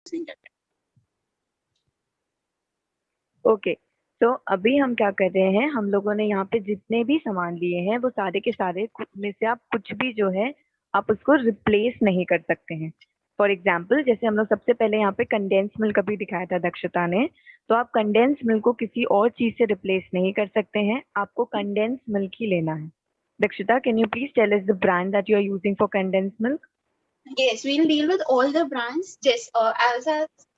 using it. Okay, तो अभी हम क्या कर रहे हैं, हम लोगों ने यहाँ पे जितने भी सामान लिए हैं वो सारे के सारे में से आप कुछ भी जो है आप उसको रिप्लेस नहीं कर सकते हैं। फॉर एग्जाम्पल जैसे हम लोग सबसे पहले यहाँ पे कंडेंस मिल्क अभी दिखाया था दक्षता ने, तो आप कंडेंस मिल्क को किसी और चीज से रिप्लेस नहीं कर सकते हैं, आपको कंडेंस मिल्क ही लेना है। Dakshata, can you please tell us the brand that you are using for condense milk? Yes, we'll deal with all the brands. Just as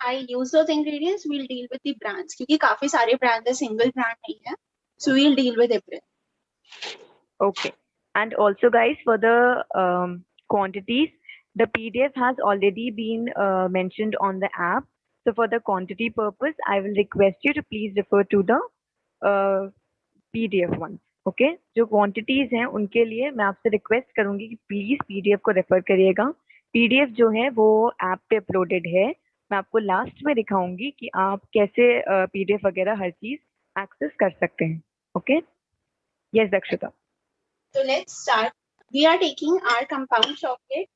I use those ingredients, we'll deal with the brands. क्योंकि काफी सारे brands है, single brand नहीं है. So we'll deal with everything. Okay. And also guys, for the quantities, the PDF has already been mentioned on the app. So for the quantity purpose, I will request you to please refer to the PDF one. Okay जो quantities हैं उनके लिए मैं आपसे request करूंगी कि please PDF को refer करिएगा। पीडीएफ जो है वो ऐप पे अपलोडेड है, मैं आपको लास्ट में दिखाऊंगी कि आप कैसे पीडीएफ वगैरह हर चीज एक्सेस कर सकते हैं। ओके, यस दक्षता। So let's start. We are taking our compound chocolate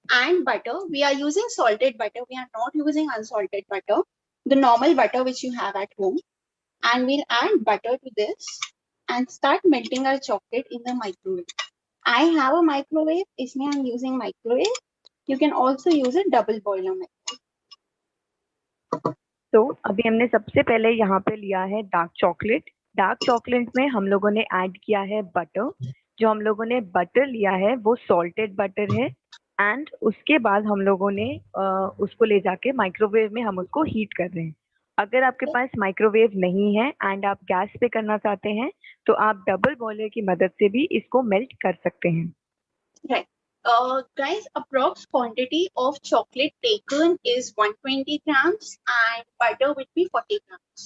and butter. We are using salted butter. We are not using unsalted butter, the normal butter which you have at home. And we'll add butter to this and start melting our chocolate in the microwave. I have a microwave. इसमें I'm using microwave. You can also use a double boiler method. तो अभी हमने सबसे पहले यहाँ पे लिया है डार्क चॉकलेट। डार्क चॉकलेट में हम लोगों ने ऐड किया है बटर। जो हम लोगों ने बटर लिया है वो सॉल्टेड बटर है, एंड उसके बाद हम लोगों ने उसको ले जाके माइक्रोवेव में हम उसको हीट कर रहे हैं। अगर आपके पास माइक्रोवेव नहीं है एंड आप गैस पे करना चाहते हैं तो आप डबल बॉयलर की मदद से भी इसको मेल्ट कर सकते हैं। Right. Guys, approx quantity of chocolate taken is 120 grams and butter will be 40 grams.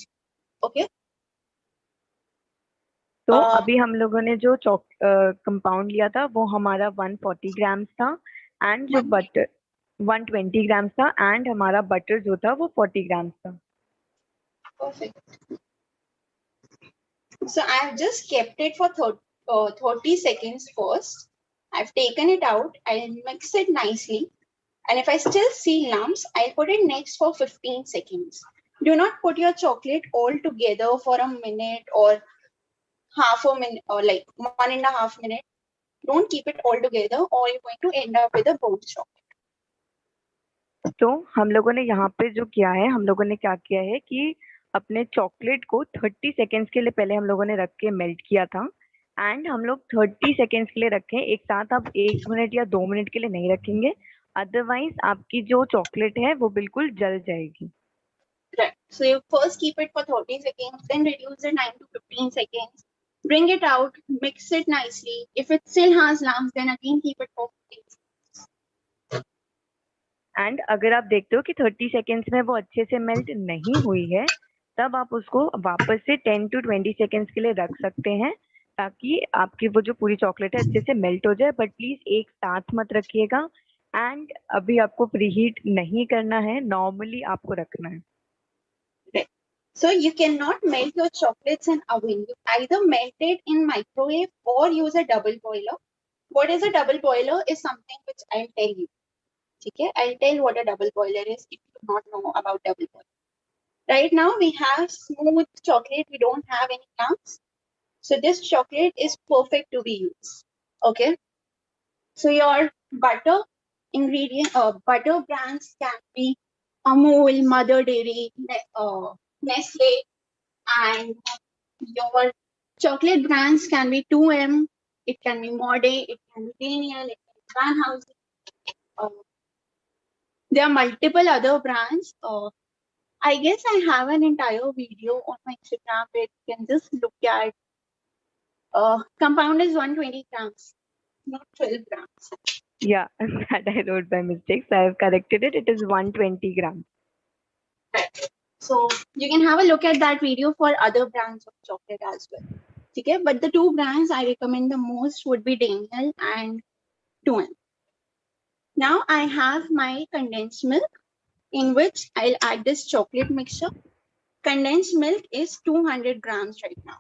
Okay. तो अभी हम लोगों ने जो कंपाउंड लिया था वो हमारा 140 ग्राम्स था, एंड जो बटर 120 ग्राम्स था, एंड हमारा बटर जो था वो 40 ग्राम्स था। Perfect. So I have just kept it for 30 seconds first. I've taken it out. I'll mix it nicely. And if I still see lumps, I'll put it next for 15 seconds. Do not put your chocolate all together for a minute or half a minute or like 1.5 minutes. Don't keep it all together or you're going to end up with a burnt chocolate. तो हम लोगों ने यहाँ पे जो किया है, हम लोगों ने क्या किया है कि अपने चॉकलेट को 30 सेकेंड्स के लिए पहले हम लोगों ने रख के मेल्ट किया था, एंड हम लोग 30 सेकेंड्स के लिए रखें, एक साथ आप 1 मिनट या 2 मिनट के लिए नहीं रखेंगे, अदरवाइज आपकी जो चॉकलेट है वो बिल्कुल जल जाएगी। Right. So you first keep it for 30 seconds, then reduce the time to 15 seconds. Bring it out, mix it nicely. If it still has lumps, then again keep it for 15 seconds. And अगर आप देखते हो कि 30 seconds में वो अच्छे से melt नहीं हुई है, तब आप उसको वापस से 10 to 20 सेकेंड्स के लिए रख सकते हैं, ताकि आपकी वो जो पूरी चॉकलेट है अच्छे से मेल्ट हो जाए। बट प्लीज एक साथ मत रखिएगा, एंड अभी आपको प्रीहीट नहीं करना है, नॉर्मली आपको रखना है। Right. So you cannot melt your chocolates in oven. You either melt it in microwave or use a double boiler. What is a double boiler is something which I'll tell you. Okay, I'll tell what a double boiler is if you do not know about double boiler. Right now we have smooth chocolate. We don't have any lumps. So this chocolate is perfect to be used. Okay. So your butter butter brands can be Amul, Mother Dairy, Nestle, and your chocolate brands can be 2M, it can be Mode, it can be Daniel, it can be Van House. There are multiple other brands. I guess I have an entire video on my Instagram where you can just look at. Compound is 120 grams, not 12 grams. Yeah, that I wrote by mistake, so I have corrected it. It is 120 grams. Right. So you can have a look at that video for other brands of chocolate as well. Okay, but the two brands I recommend the most would be Daniel and 2M. Now I have my condensed milk in which I'll add this chocolate mixture. Condensed milk is 200 grams right now.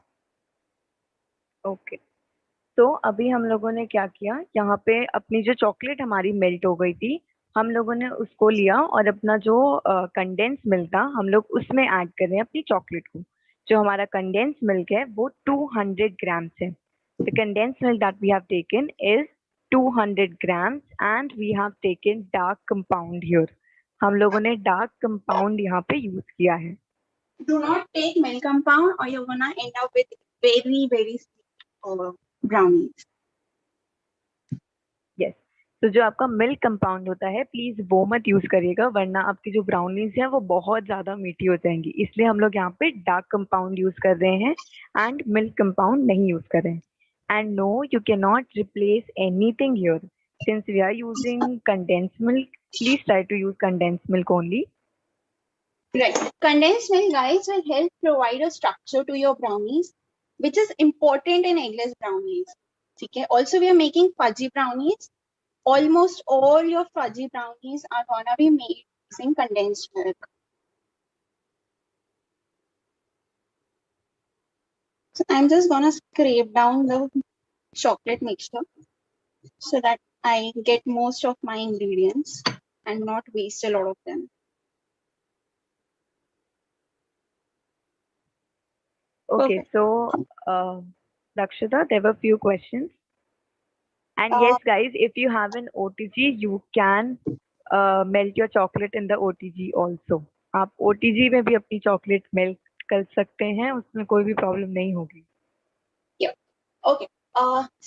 Okay. तो अभी हम लोगों ने क्या किया, यहाँ पे अपनी जो चॉकलेट हमारी मेल्ट हो गई थी हम लोगों ने उसको लिया और अपना जो कंडेंस मिल्क था हम लोग उसमें ऐड कर रहे हैं अपनी चॉकलेट को। जो हमारा कंडेंस मिल्क है वो 200 ग्राम्स है। The condense milk that we have taken is 200 grams and we have taken dark compound here। हम लोगों ने डार्क कंपाउंड यहाँ पे यूज किया है। Do not take milk compound or you're gonna end up with very sweet brownies. Yes. तो जो आपका मिल्क कंपाउंड होता है प्लीज वो मत यूज करिएगा वरना आपकी जो ब्राउनीज है वो बहुत ज्यादा मीठी हो जाएंगी। इसलिए हम लोग यहाँ पे डार्क कंपाउंड यूज कर रहे हैं एंड मिल्क कंपाउंड नहीं यूज कर रहे हैं। And no you can not replace anything here since we are using condensed milk. Please try to use condensed milk only. Right. Condensed milk, guys, will help provide a structure to your brownies, which is important in eggless brownies. Okay. Also, we are making fudgy brownies. Almost all your fudgy brownies are gonna be made using condensed milk. So I'm just gonna scrape down the chocolate mixture so that I get most of my ingredients and not waste a lot of them. Okay, Perfect. so Dakshita, there were few questions. And yes, Uh, guys, if you have an OTG, you can melt your chocolate in the OTG also। आप OTG में भी अपनी chocolate melt कर सकते हैं, उसमें कोई भी problem नहीं होगी। yeah. Okay.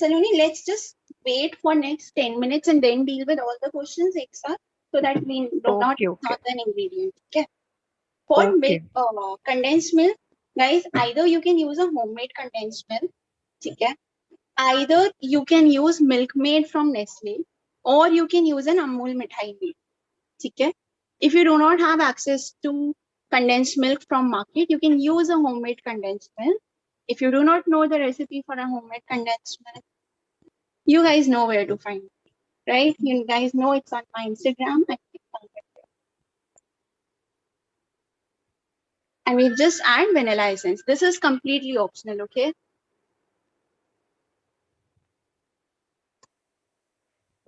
Saloni, let's just wait for next 10 minutes and then deal with all the questions extra so that we do not Okay, miss okay, out an ingredient. Okay. For milk, okay, condensed milk, guys, either you can use a homemade condensed milk. Okay. Either you can use milk made from Nestle or you can use an Amul mithai milk. Okay. If you do not have access to condensed milk from market, you can use a homemade condensed milk. If you do not know the recipe for a homemade condensed milk, you guys know where to find it, right? You guys know it's on my Instagram. And we just add vanilla essence. This is completely optional, okay?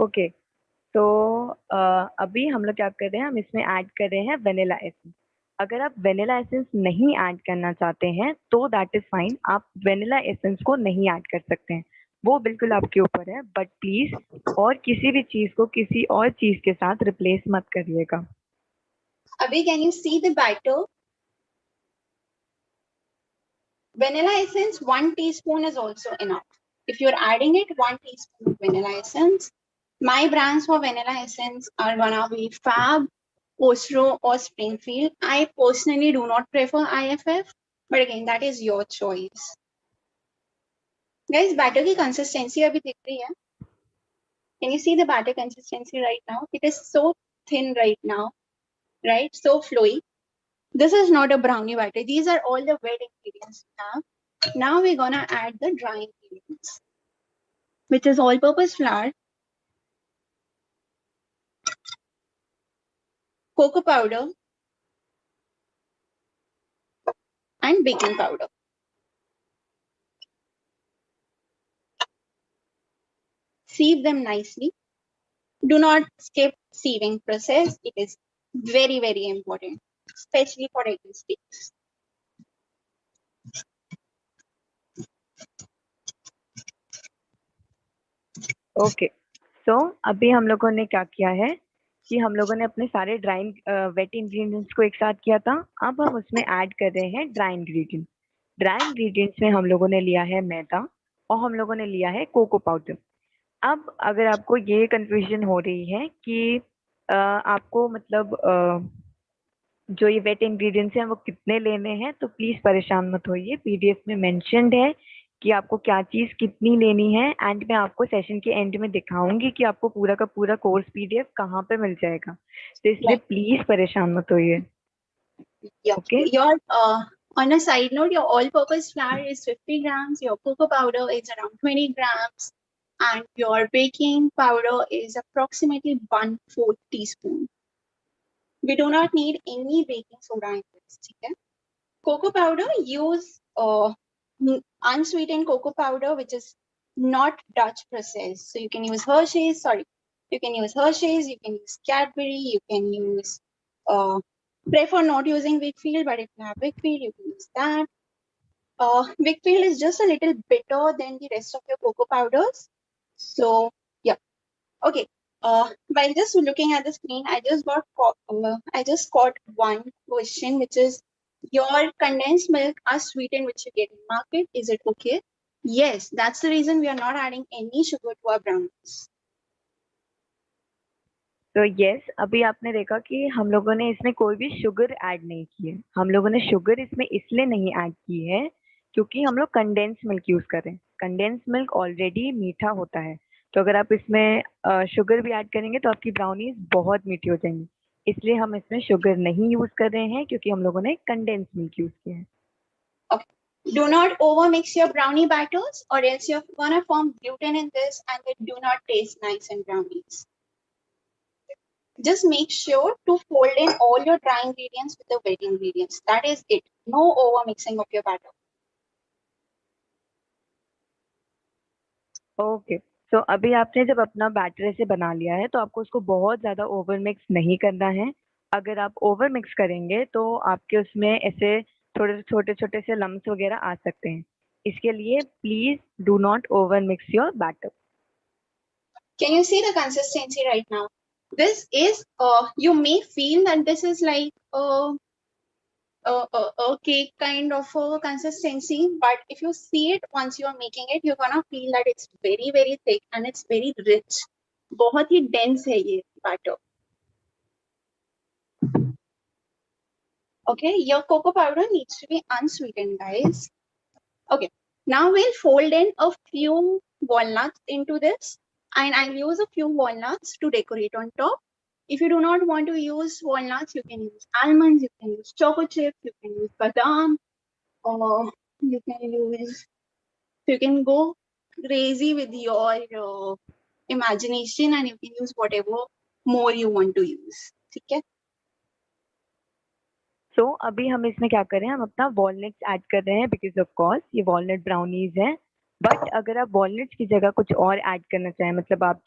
okay। तो अभी हम लोग क्या कर रहे हैं, हम इसमें ऐड कर रहे हैं वेनिला एसेंस। अगर आप वेनिला एसेंस नहीं ऐड करना चाहते हैं तो दैट इज फाइन, आप वेनिला एसेंस को नहीं ऐड कर सकते हैं, वो बिल्कुल आपके ऊपर है। बट प्लीज और किसी भी चीज को किसी और चीज के साथ रिप्लेस मत करिएगा। Abhi, can you see the batter? Vanilla essence, 1 teaspoon is also enough. If you're adding it, 1 teaspoon of vanilla essence. My brands for vanilla essence are gonna be Fab, Osro, or Springfield. I personally do not prefer IFF, but again, that is your choice. Guys, batter की consistency अभी दिख रही है? Can you see the batter consistency right now? It is so thin right now, right? So flowy. This is not a brownie batter. These are all the wet ingredients we have. Now we're gonna add the dry ingredients, which is all-purpose flour, cocoa powder, and baking powder. Sieve them nicely. Do not skip sieving process. It is very important, especially for egg sticks. Okay, so अभी हम लोगों ने क्या किया है कि हम लोगों ने अपने सारे ड्राई वेट इंग्रेडिएंट्स को एक साथ किया था। अब हम उसमें ऐड कर रहे हैं ड्राई इंग्रेडिएंट्स। ड्राई इंग्रेडिएंट्स में हम लोगों ने लिया है मैदा और हम लोगों ने लिया है कोको पाउडर। अब अगर आपको ये कंफ्यूजन हो रही है कि आपको मतलब जो ये वेट इंग्रेडिएंट्स हैं वो कितने लेने हैं, तो प्लीज परेशान मत होइए। पीडीएफ में मेंशन्ड है कि आपको क्या चीज कितनी लेनी है एंड मैं आपको सेशन के एंड में दिखाऊंगी कि आपको पूरा का पूरा कोर्स पीडीएफ कहाँ पे मिल जाएगा, तो इसलिए Right. प्लीज परेशान मत होइए। Yeah. Okay Your on a side note, your all-purpose flour is 50 grams. Your cocoa powder is around 20 grams, and your baking powder is approximately 1/4 teaspoon. We do not need any baking soda in this. Okay? Cocoa powder, use unsweetened cocoa powder, which is not Dutch processed. So you can use Hershey's, sorry, You can use Hershey's, you can use Cadbury, you can use, prefer not using Wakefield, but if you have Wakefield, you can use that. Wakefield is just a little bitter than the rest of your cocoa powders. So, yeah. Okay. While just looking at the screen, I just got one question, which is, your condensed milk are sweetened, which you get in market. Is it okay? Yes, that's the reason we are not adding any sugar to our brownies. तो yes, अभी आपने देखा कि हम लोगों ने इसमें कोई भी शुगर ऐड नहीं की है। हम लोगों ने शुगर इसमें इसलिए नहीं ऐड की है क्योंकि हम लोग कंडेंस मिल्क यूज कर रहे हैं। कंडेंस मिल्क ऑलरेडी मीठा होता है, तो अगर आप इसमें शुगर भी ऐड करेंगे तो आपकी ब्राउनीज बहुत मीठी हो जाएंगी। इसलिए हम इसमें शुगर नहीं यूज कर रहे हैं क्योंकि हम लोगों ने कंडेंस मिल्क यूज किया है। Okay. Do not overmix your brownie batters, or else you're gonna form gluten in this, and they do not taste nice in brownies. Just make sure to fold in all your dry ingredients with the wet ingredients. That is it. No over mixing of your batter. Okay, so अभी आपने जब अपना batter ऐसे बना लिया है तो आपको उसको बहुत ज़्यादा ओवर मिक्स नहीं करना है। अगर आप ओवर मिक्स करेंगे तो आपके उसमें ऐसे थोड़े छोटे छोटे से लम्स वगैरह आ सकते हैं। इसके लिए please do not over mix your batter. Can you see the consistency right now? This is, you may feel that this is like a cake kind of a consistency, but if you see it once you are making it, you're gonna feel that it's very, very thick and it's very rich. बहुत ही dense है ये batter. Okay, your cocoa powder needs to be unsweetened, guys. Okay, now we'll fold in a few walnuts into this, and I'll use a few walnuts to decorate on top. If you do not want to use walnuts, you can use almonds, you can use choco chips, you can use badam, or you can use, you can go crazy with your imagination, and you can use whatever more you want to use. ठीक है? सो अभी हम इसमें क्या कर रहे हैं, हम अपना वॉलनट्स ऐड कर रहे हैं बिकॉज ऑफ कोर्स ये वॉलनट ब्राउनीज हैं। बट अगर आप वॉलनट्स की जगह कुछ और ऐड करना चाहें, मतलब आप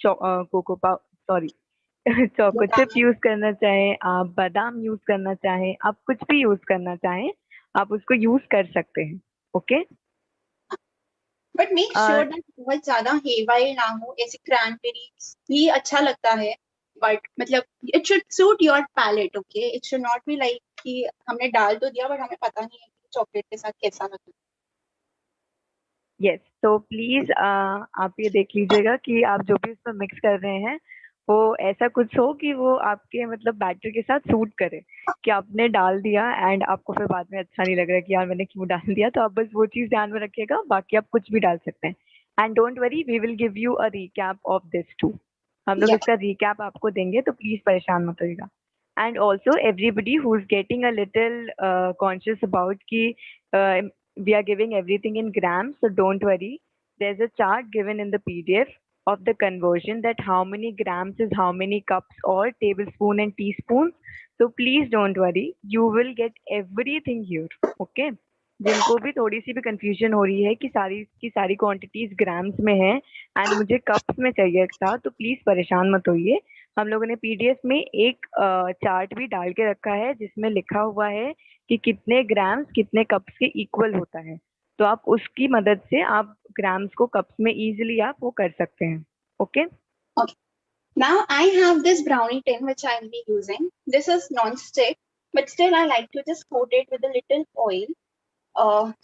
कोको पाव सॉरी चोको चिप यूज करना चाहें, आप बादाम यूज करना चाहें, आप कुछ भी यूज करना चाहें, आप उसको यूज कर सकते हैं। Okay, but make sure that बहुत ज्यादा हेवाई ना हो। ऐसे क्रैनबेरीज भी अच्छा लगता है, बट मतलब it should suit your palate. Okay, it should not be like कि हमने डाल तो दिया बट हमें पता नहीं है कि चॉकलेट के साथ कैसा लगता यस, तो प्लीज आप ये देख लीजिएगा कि आप जो भी उसमें मिक्स कर रहे हैं वो ऐसा कुछ हो कि वो आपके मतलब बैटर के साथ सूट करे, कि आपने डाल दिया एंड आपको फिर बाद में अच्छा नहीं लग रहा है कि यार मैंने क्यों डाल दिया। तो आप बस वो चीज ध्यान में रखिएगा, बाकी आप कुछ भी डाल सकते हैं। And don't worry, we will give you a recap of this too. हम लोग है। इसका रिकैप आपको देंगे, तो प्लीज परेशान मत होइएगा। And also everybody who is getting a little conscious about कि we are giving everything in grams, so don't worry. There's a chart given in the PDF of the conversion that how many grams is how many cups or tablespoon and teaspoons. So please don't worry. You will get everything here. Okay. जिनको भी थोड़ी सी भी confusion हो रही है कि सारी की सारी क्वांटिटीज ग्राम्स में है एंड मुझे कप्स में चाहिए था, तो प्लीज परेशान मत होइए। हम लोगों ने पीडीएफ में एक चार्ट भी डाल के रखा है जिसमें लिखा हुआ है कि कितने ग्राम्स कितने कप्स के इक्वल होता है, तो आप उसकी मदद से आप ग्राम्स को कप्स में इजीली आप वो कर सकते हैं। Okay, Okay. Now I have this brownie tin which I will be using. This is non-stick, but still I like to just coat it with a little oil.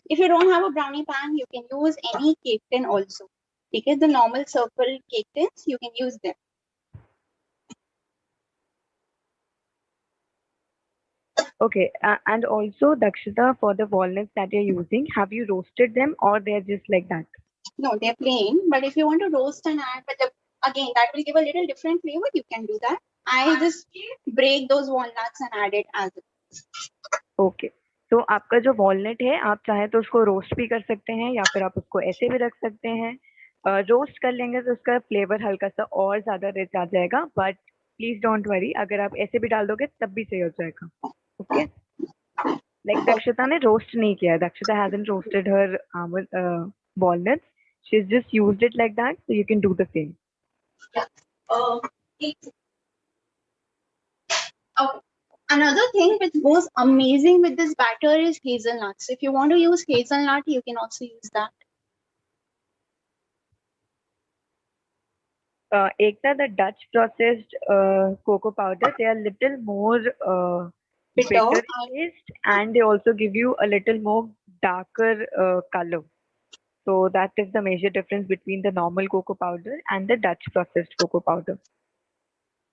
If you don't have a brownie pan, you can use any cake tin also. Okay, the normal circle cake tins, you can use them. okay. And also Dakshita, for the walnuts that you're using, have you roasted them or they're just like that? No, they're plain, but if you want to roast and add, again, that will give a little different flavor, you can do that. I just break those walnuts and add it as it is. Okay, तो आपका जो walnut है आप चाहे तो उसको roast भी कर सकते हैं या फिर आप उसको ऐसे भी रख सकते हैं। रोस्ट कर लेंगे तो उसका फ्लेवर हल्का सा और ज्यादा रिच आ जाएगा, बट प्लीज डोंट वरी, अगर आप ऐसे भी डाल दोगे तब भी सही हो जाएगा। ओके, लाइक दक्षता ने रोस्ट नहीं किया, दक्षता hasn't roasted her walnuts, she's just used it like that, so you can do the same. Yeah. Okay. Another thing which goes amazing with this batter is hazelnuts. If you want to use hazelnut, you can also use that. Ekta, the Dutch processed cocoa powder, they are little more Bitter. bitter in taste, and they also give you a little more darker color. So that is the major difference between the normal cocoa powder and the Dutch processed cocoa powder.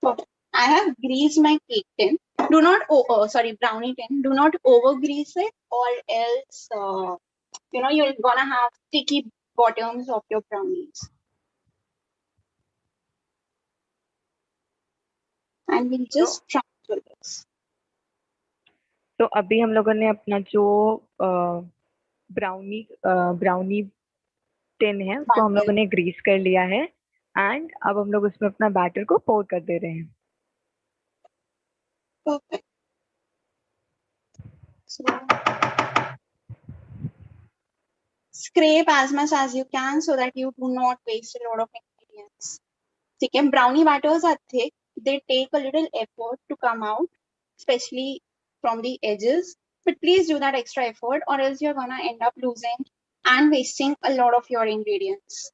Perfect. I have greased my cake tin. Do not, sorry, brownie tin. Do not over grease it, or else, you're gonna have sticky bottoms of your brownies. And we'll तो just transfer this. तो अभी हम लोगों ने अपना जो brownie tin है उसको हम Batter. लोगों ने ग्रीस कर लिया है एंड अब हम लोग उसमें अपना बैटर को पोर कर दे रहे हैं. Perfect. So scrape as much as you can so that you do not waste a lot of ingredients. ठीक है, brownie batters are thick. They take a little effort to come out, especially from the edges. But please do that extra effort, or else you're gonna end up losing and wasting a lot of your ingredients.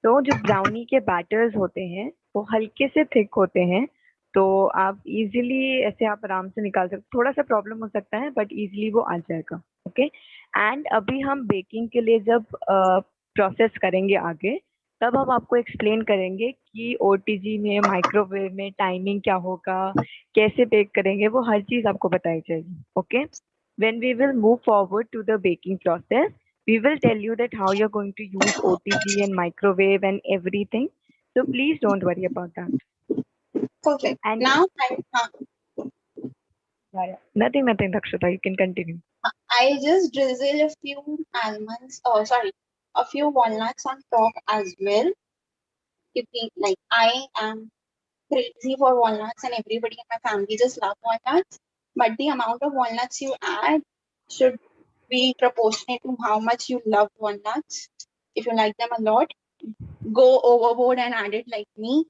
तो जो brownie के batters होते हैं वो हल्के से thick होते हैं, तो आप इजीली ऐसे आप आराम से निकाल सकते. थोड़ा सा प्रॉब्लम हो सकता है बट इजीली वो आ जाएगा. ओके. एंड अभी हम बेकिंग के लिए जब प्रोसेस करेंगे आगे, तब हम आपको एक्सप्लेन करेंगे कि ओटीजी में माइक्रोवेव में टाइमिंग क्या होगा, कैसे बेक करेंगे, वो हर चीज़ आपको बताई जाएगी. Okay. When we will move forward to the baking process, we will tell you that how you're going to use OTG and microwave and everything. So please don't worry about that. Perfect. And Now nothing, Dakshita. You can continue. I just drizzle a few almonds, sorry, a few walnuts on top as well. You think like I am crazy for walnuts and everybody in my family just love walnuts. But the amount of walnuts you add should be proportionate to how much you love walnuts. If you like them a lot, go overboard and add it like me.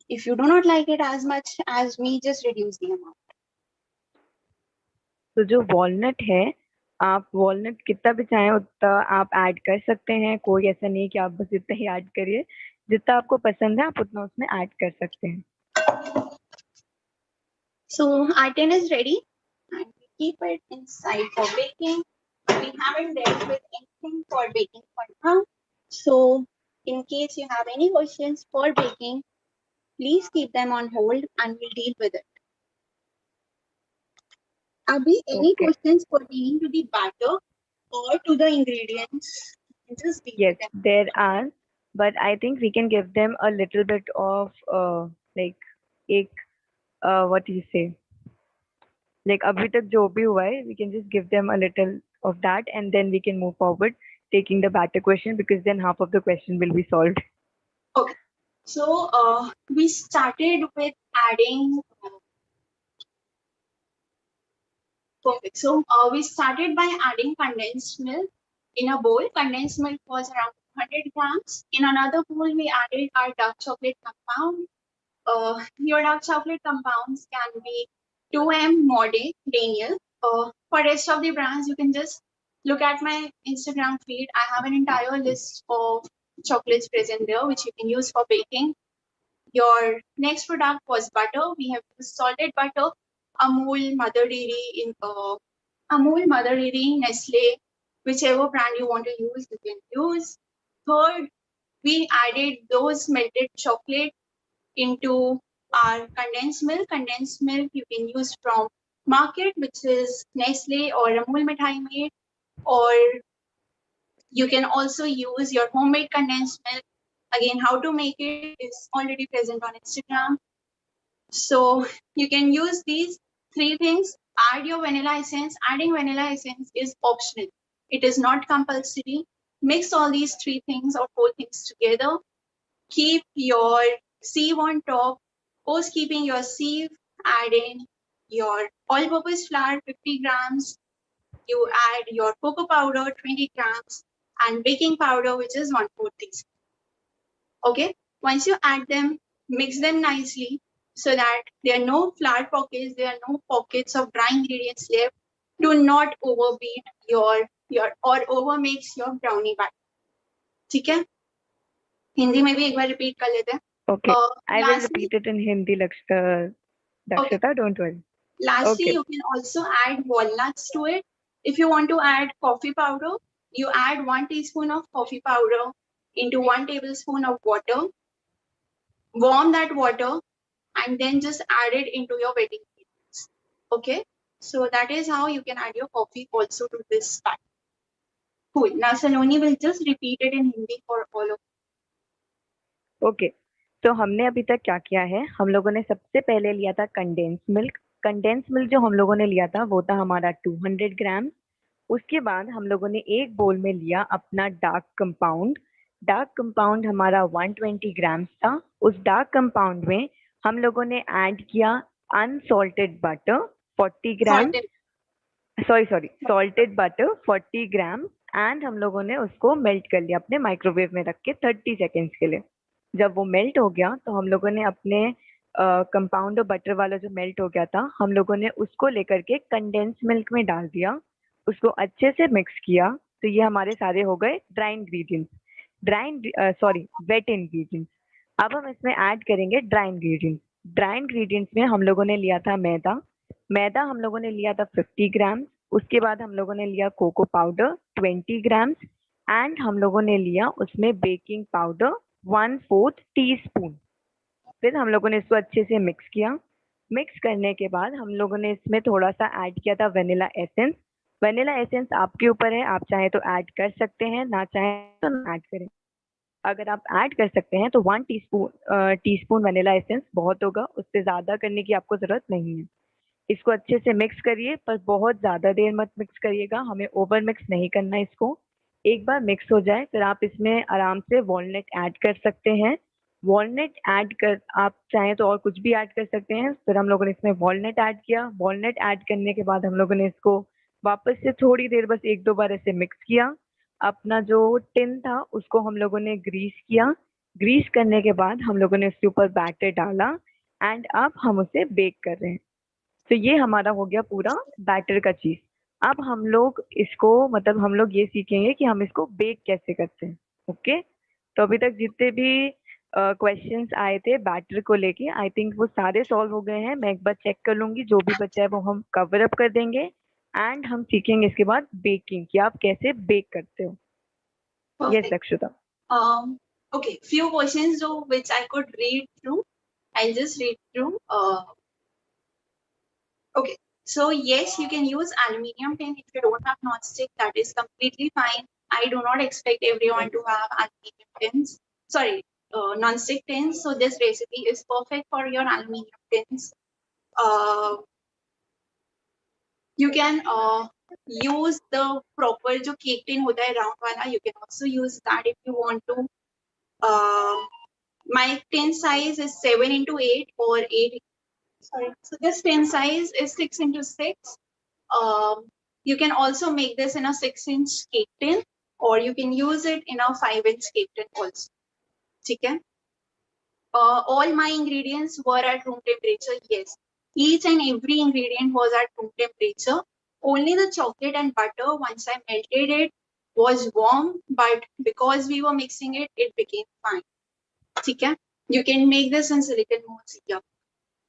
If you do not like it as much as me, just reduce the amount. तो जो walnut है, आप walnut कितना भी चाहें उतना आप add कर सकते हैं. कोई ऐसा नहीं कि आप बस इतना ही ऐड करिए. जितना आपको पसंद है आप उतना उसमें ऐड कर सकते हैं. So our tin is ready and we keep it inside for baking. We haven't dealt with anything for baking for now. So in case you have any questions for baking, please keep them on hold and we'll deal with it. Abhi, any Okay. questions pertaining to the batter or to the ingredients? Just deal Yes, with them. there are, but I think we can give them a little bit of like एक what do you say, like अभी तक जो भी हुआ है, we can just give them a little of that and then we can move forward taking the batter question, because then half of the question will be solved. Okay. So we started with adding. Perfect. So we started by adding condensed milk in a bowl. Condensed milk was around 100 grams. In another bowl, we added our dark chocolate compound. Your dark chocolate compounds can be 2M Mode Daniel. For rest of the brands, you can just look at my Instagram feed. I have an entire list of chocolates present there, which you can use for baking. Your next product was butter. We have used salted butter, Amul, Mother Dairy, Amul, Mother Dairy, Nestle, whichever brand you want to use, you can use. Third, we added those melted chocolate into our condensed milk. Condensed milk you can use from market, which is Nestle or Amul Mithai Made, or you can also use your homemade condensed milk. Again, how to make it is already present on Instagram. So you can use these three things. Add your vanilla essence. Adding vanilla essence is optional. It is not compulsory. Mix all these three things or four things together. Keep your sieve on top. Post keeping your sieve, add in your all-purpose flour 50 grams. You add your cocoa powder 20 grams and baking powder, which is 1/4 teaspoon. Okay, once you add them, mix them nicely so that there are no flour pockets, there are no pockets of dry ingredients left. Do not overbeat your or overmix your brownie batter. ठीक है, हिंदी में भी एक बार repeat कर लेते हैं. Okay, I will Lastly, repeat it in Hindi, okay, Dakshita, don't worry. lastly, Okay, you can also add walnuts to it. If you want to add coffee powder, you add 1 teaspoon of coffee powder into 1 tablespoon of water. Warm that water and then just add it into your wedding cakes. Okay, so that is how you can add your coffee also to this batter. Cool. Now Saloni will just repeat it in Hindi for all of okay, तो हमने अभी तक क्या किया है, हम लोगों ने सबसे पहले लिया था कंडेंस मिल्क. कंडेंस मिल्क जो हम लोगों ने लिया था वो था हमारा 200 ग्राम. उसके बाद हम लोगों ने एक बोल में लिया अपना डार्क कंपाउंड. डार्क कंपाउंड हमारा 120 ग्राम्स था. उस डार्क कंपाउंड में हम लोगों ने ऐड किया unsalted butter 40 gram. Salted. Sorry salted butter 40 gram. And हम लोगों ने उसको मेल्ट कर लिया अपने माइक्रोवेव में रख के 30 सेकेंड्स के लिए. जब वो मेल्ट हो गया तो हम लोगों ने अपने कंपाउंड और बटर वाला जो मेल्ट हो गया था हम लोगों ने उसको लेकर के कंडेंस मिल्क में डाल दिया. उसको अच्छे से मिक्स किया. तो ये हमारे सारे हो गए ड्राई इंग्रेडिएंट्स. Wait ingredients. अब हम इसमें ऐड करेंगे ड्राई इंग्रेडिएंट्स. ड्राई इंग्रेडिएंट्स में हम लोगों ने लिया था मैदा. मैदा हम लोगों ने लिया था 50 ग्राम. उसके बाद हम लोगों ने लिया कोको पाउडर 20 ग्राम्स. एंड हम लोगों ने लिया उसमें बेकिंग पाउडर 1/4 टीस्पून. फिर हम लोगों ने इसको अच्छे से मिक्स किया. मिक्स करने के बाद हम लोगों ने इसमें थोड़ा सा ऐड किया था वेनिला एसेंस. वेनिला एसेंस आपके ऊपर है, आप चाहे तो ऐड कर सकते हैं, ना चाहे तो ना ऐड करें. अगर आप ऐड कर सकते हैं तो 1 टीस्पून वेनिला एसेंस बहुत होगा, उससे ज़्यादा करने की आपको ज़रूरत नहीं है. इसको अच्छे से मिक्स करिए, पर बहुत ज़्यादा देर मत मिक्स करिएगा, हमें ओवर मिक्स नहीं करना है इसको. एक बार मिक्स हो जाए फिर आप इसमें आराम से वॉलनट ऐड कर सकते हैं. वॉलनट ऐड कर आप चाहें तो और कुछ भी ऐड कर सकते हैं. फिर हम लोगों ने इसमें वॉलनट ऐड किया. वॉलनट ऐड करने के बाद हम लोगों ने इसको वापस से थोड़ी देर बस 1-2 बार ऐसे मिक्स किया. अपना जो टिन था उसको हम लोगों ने ग्रीस किया. ग्रीस करने के बाद हम लोगों ने उसके ऊपर बैटर डाला. एंड अब हम उसे बेक कर रहे हैं. तो ये हमारा हो गया पूरा बैटर का चीज. अब हम लोग इसको मतलब हम लोग ये सीखेंगे कि हम इसको बेक कैसे करते हैं. ओके, तो अभी तक जितने भी क्वेश्चंस आए थे बैटर को लेके आई थिंक वो सारे सॉल्व हो गए हैं. मैं एक बार चेक कर लूंगी, जो भी बचा है वो हम कवर अप कर देंगे. एंड हम सीखेंगे इसके बाद बेकिंग कि आप कैसे बेक करते हो. Yes perfect. Akshata. Okay, few questions though which I could read through. I'll just read through. Okay, so yes, you can use aluminium tin if you don't have non-stick. That is completely fine. I do not expect everyone to have aluminium tins. Sorry, non-stick tins. So this recipe is perfect for your aluminium tins. You can use the proper जो cake tin होता है round वाला. You can also use that if you want to. My tin size is 7x8 or 8. Sorry. So this tin size is 6x6. You can also make this in a 6-inch cake tin, or you can use it in a 5-inch cake tin also. Okay. All my ingredients were at room temperature. Yes, each and every ingredient was at room temperature. Only the chocolate and butter, once I melted it, was warm, but because we were mixing it, it became fine. Okay. You can make this in silicone molds here.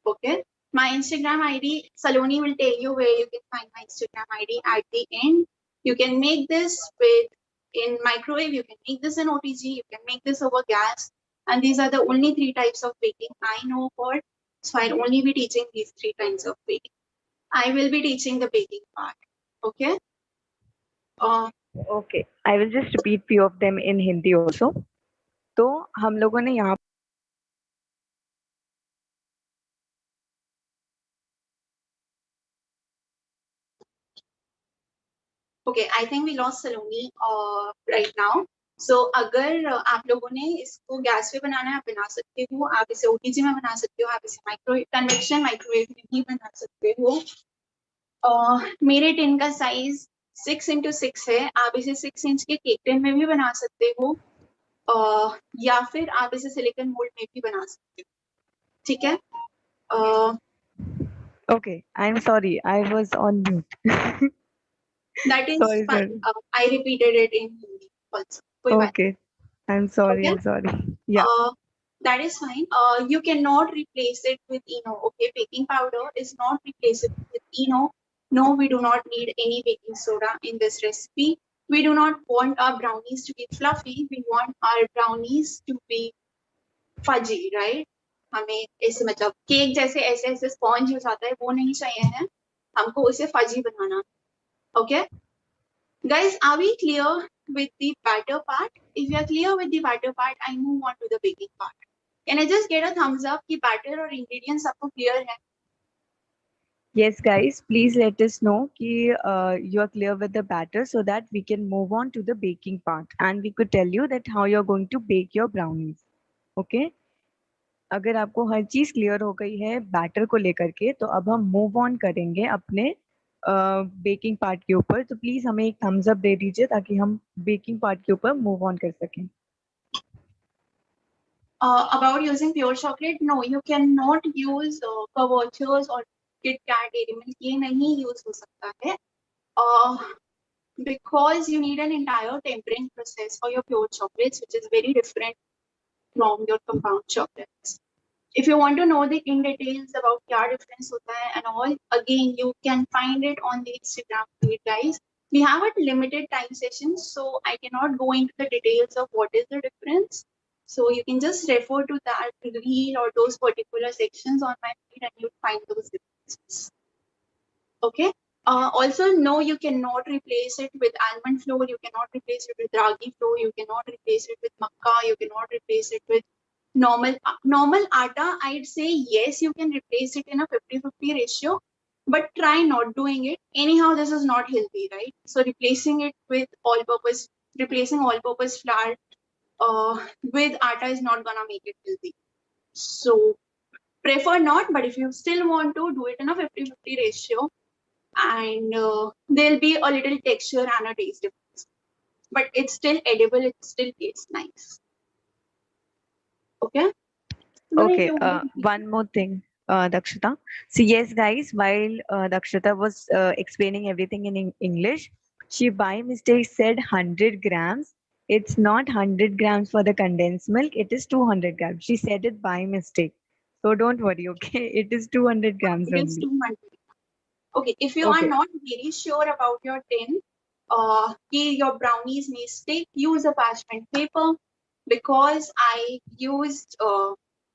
Okay. My Instagram ID, Saloni will tell you where you can find my Instagram ID at the end. You can make this with in microwave, you can make this in OTG, you can make this over gas. And these are the only 3 types of baking I know for. So I'll only be teaching these 3 kinds of baking. I will be teaching the baking part. Okay. Okay, I will just repeat few of them in Hindi also. तो हम लोगों ने यहाँ Okay, I think we lost Saloni right now. So अगर आप लोगों ने इसको गैस पे बनाना है आप बना सकते हो, आप इसे ओटीजी में बना सकते हो, आप इसे कन्वेक्शन माइक्रोवेव में भी बना सकते हो. मेरे टिन का साइज 6x6 है, आप इसे 6 इंच के केक टिन में भी बना सकते हो. या फिर आप इसे सिलिकॉन मोल्ड में भी बना सकते हो, ठीक है. uh, Okay, I'm sorry, I was on mute. that is Sorry, fine. sir. I repeated it in Hindi also, कोई बात Okay, I'm sorry, नहीं. I'm sorry. Yeah. Uh, that is fine. You cannot replace it with Eno. Okay, baking powder is not replaceable with Eno. No, we do not need any baking soda in this recipe. We do not want our brownies to be fluffy. We want our brownies to be fudgy, right? हमें ऐसे मतलब cake जैसे ऐसे ऐसे sponge हो जाता है वो नहीं चाहिए है, हमको उसे fuzzy banana. Okay, guys, are we clear with the batter part? If you are clear with the batter part, I move on to the baking part. Can I just get a thumbs up कि batter और ingredients आपको clear है? Yes, guys, please let us know कि you are clear with the batter so that we can move on to the baking part and we could tell you that how you're going to bake your brownies. Okay? अगर आपको हर चीज clear हो गई है batter को लेकर के तो अब हम मूव ऑन करेंगे अपने बेकिंग पार्ट के ऊपर. तो प्लीज हमें एक थम्स अप दे दीजिए ताकि हम बेकिंग पार्ट के ऊपर मूव ऑन कर सकें. About using pure chocolate, no, you cannot use Covertures or Kit Kat Dairy Milk. ये नहीं use हो सकता है. Because you need an entire tempering process for your pure chocolates, which is very different from your compound chocolates. If you want to know the in details about क्या difference होता है and all, again you can find it on the Instagram feed, guys. We have a limited time session, so I cannot go into the details of what is the difference. So you can just refer to that reel or those particular sections on my feed and you'll find those differences. Okay. Also, no, you cannot replace it with almond flour. You cannot replace it with ragi flour. You cannot replace it with makka. You cannot replace it with normal atta. I'd say yes, you can replace it in a 50-50 ratio, but try not doing it. Anyhow, this is not healthy, right? So replacing all-purpose flour with atta is not gonna make it healthy. So prefer not, but if you still want to do it in a 50-50 ratio, and there'll be a little texture and a taste difference, but it's still edible, it still tastes nice. Okay. Okay, one more thing, Dakshita. So yes, guys, while Dakshita was explaining everything in English, she by mistake said 100 grams. It's not 100 grams for the condensed milk. It is 200 grams. She said it by mistake. So don't worry, okay? It is 200 grams It is only. 200. Okay, if you are Okay. not very sure about your tin, your brownies may stick, use a parchment paper. Because I used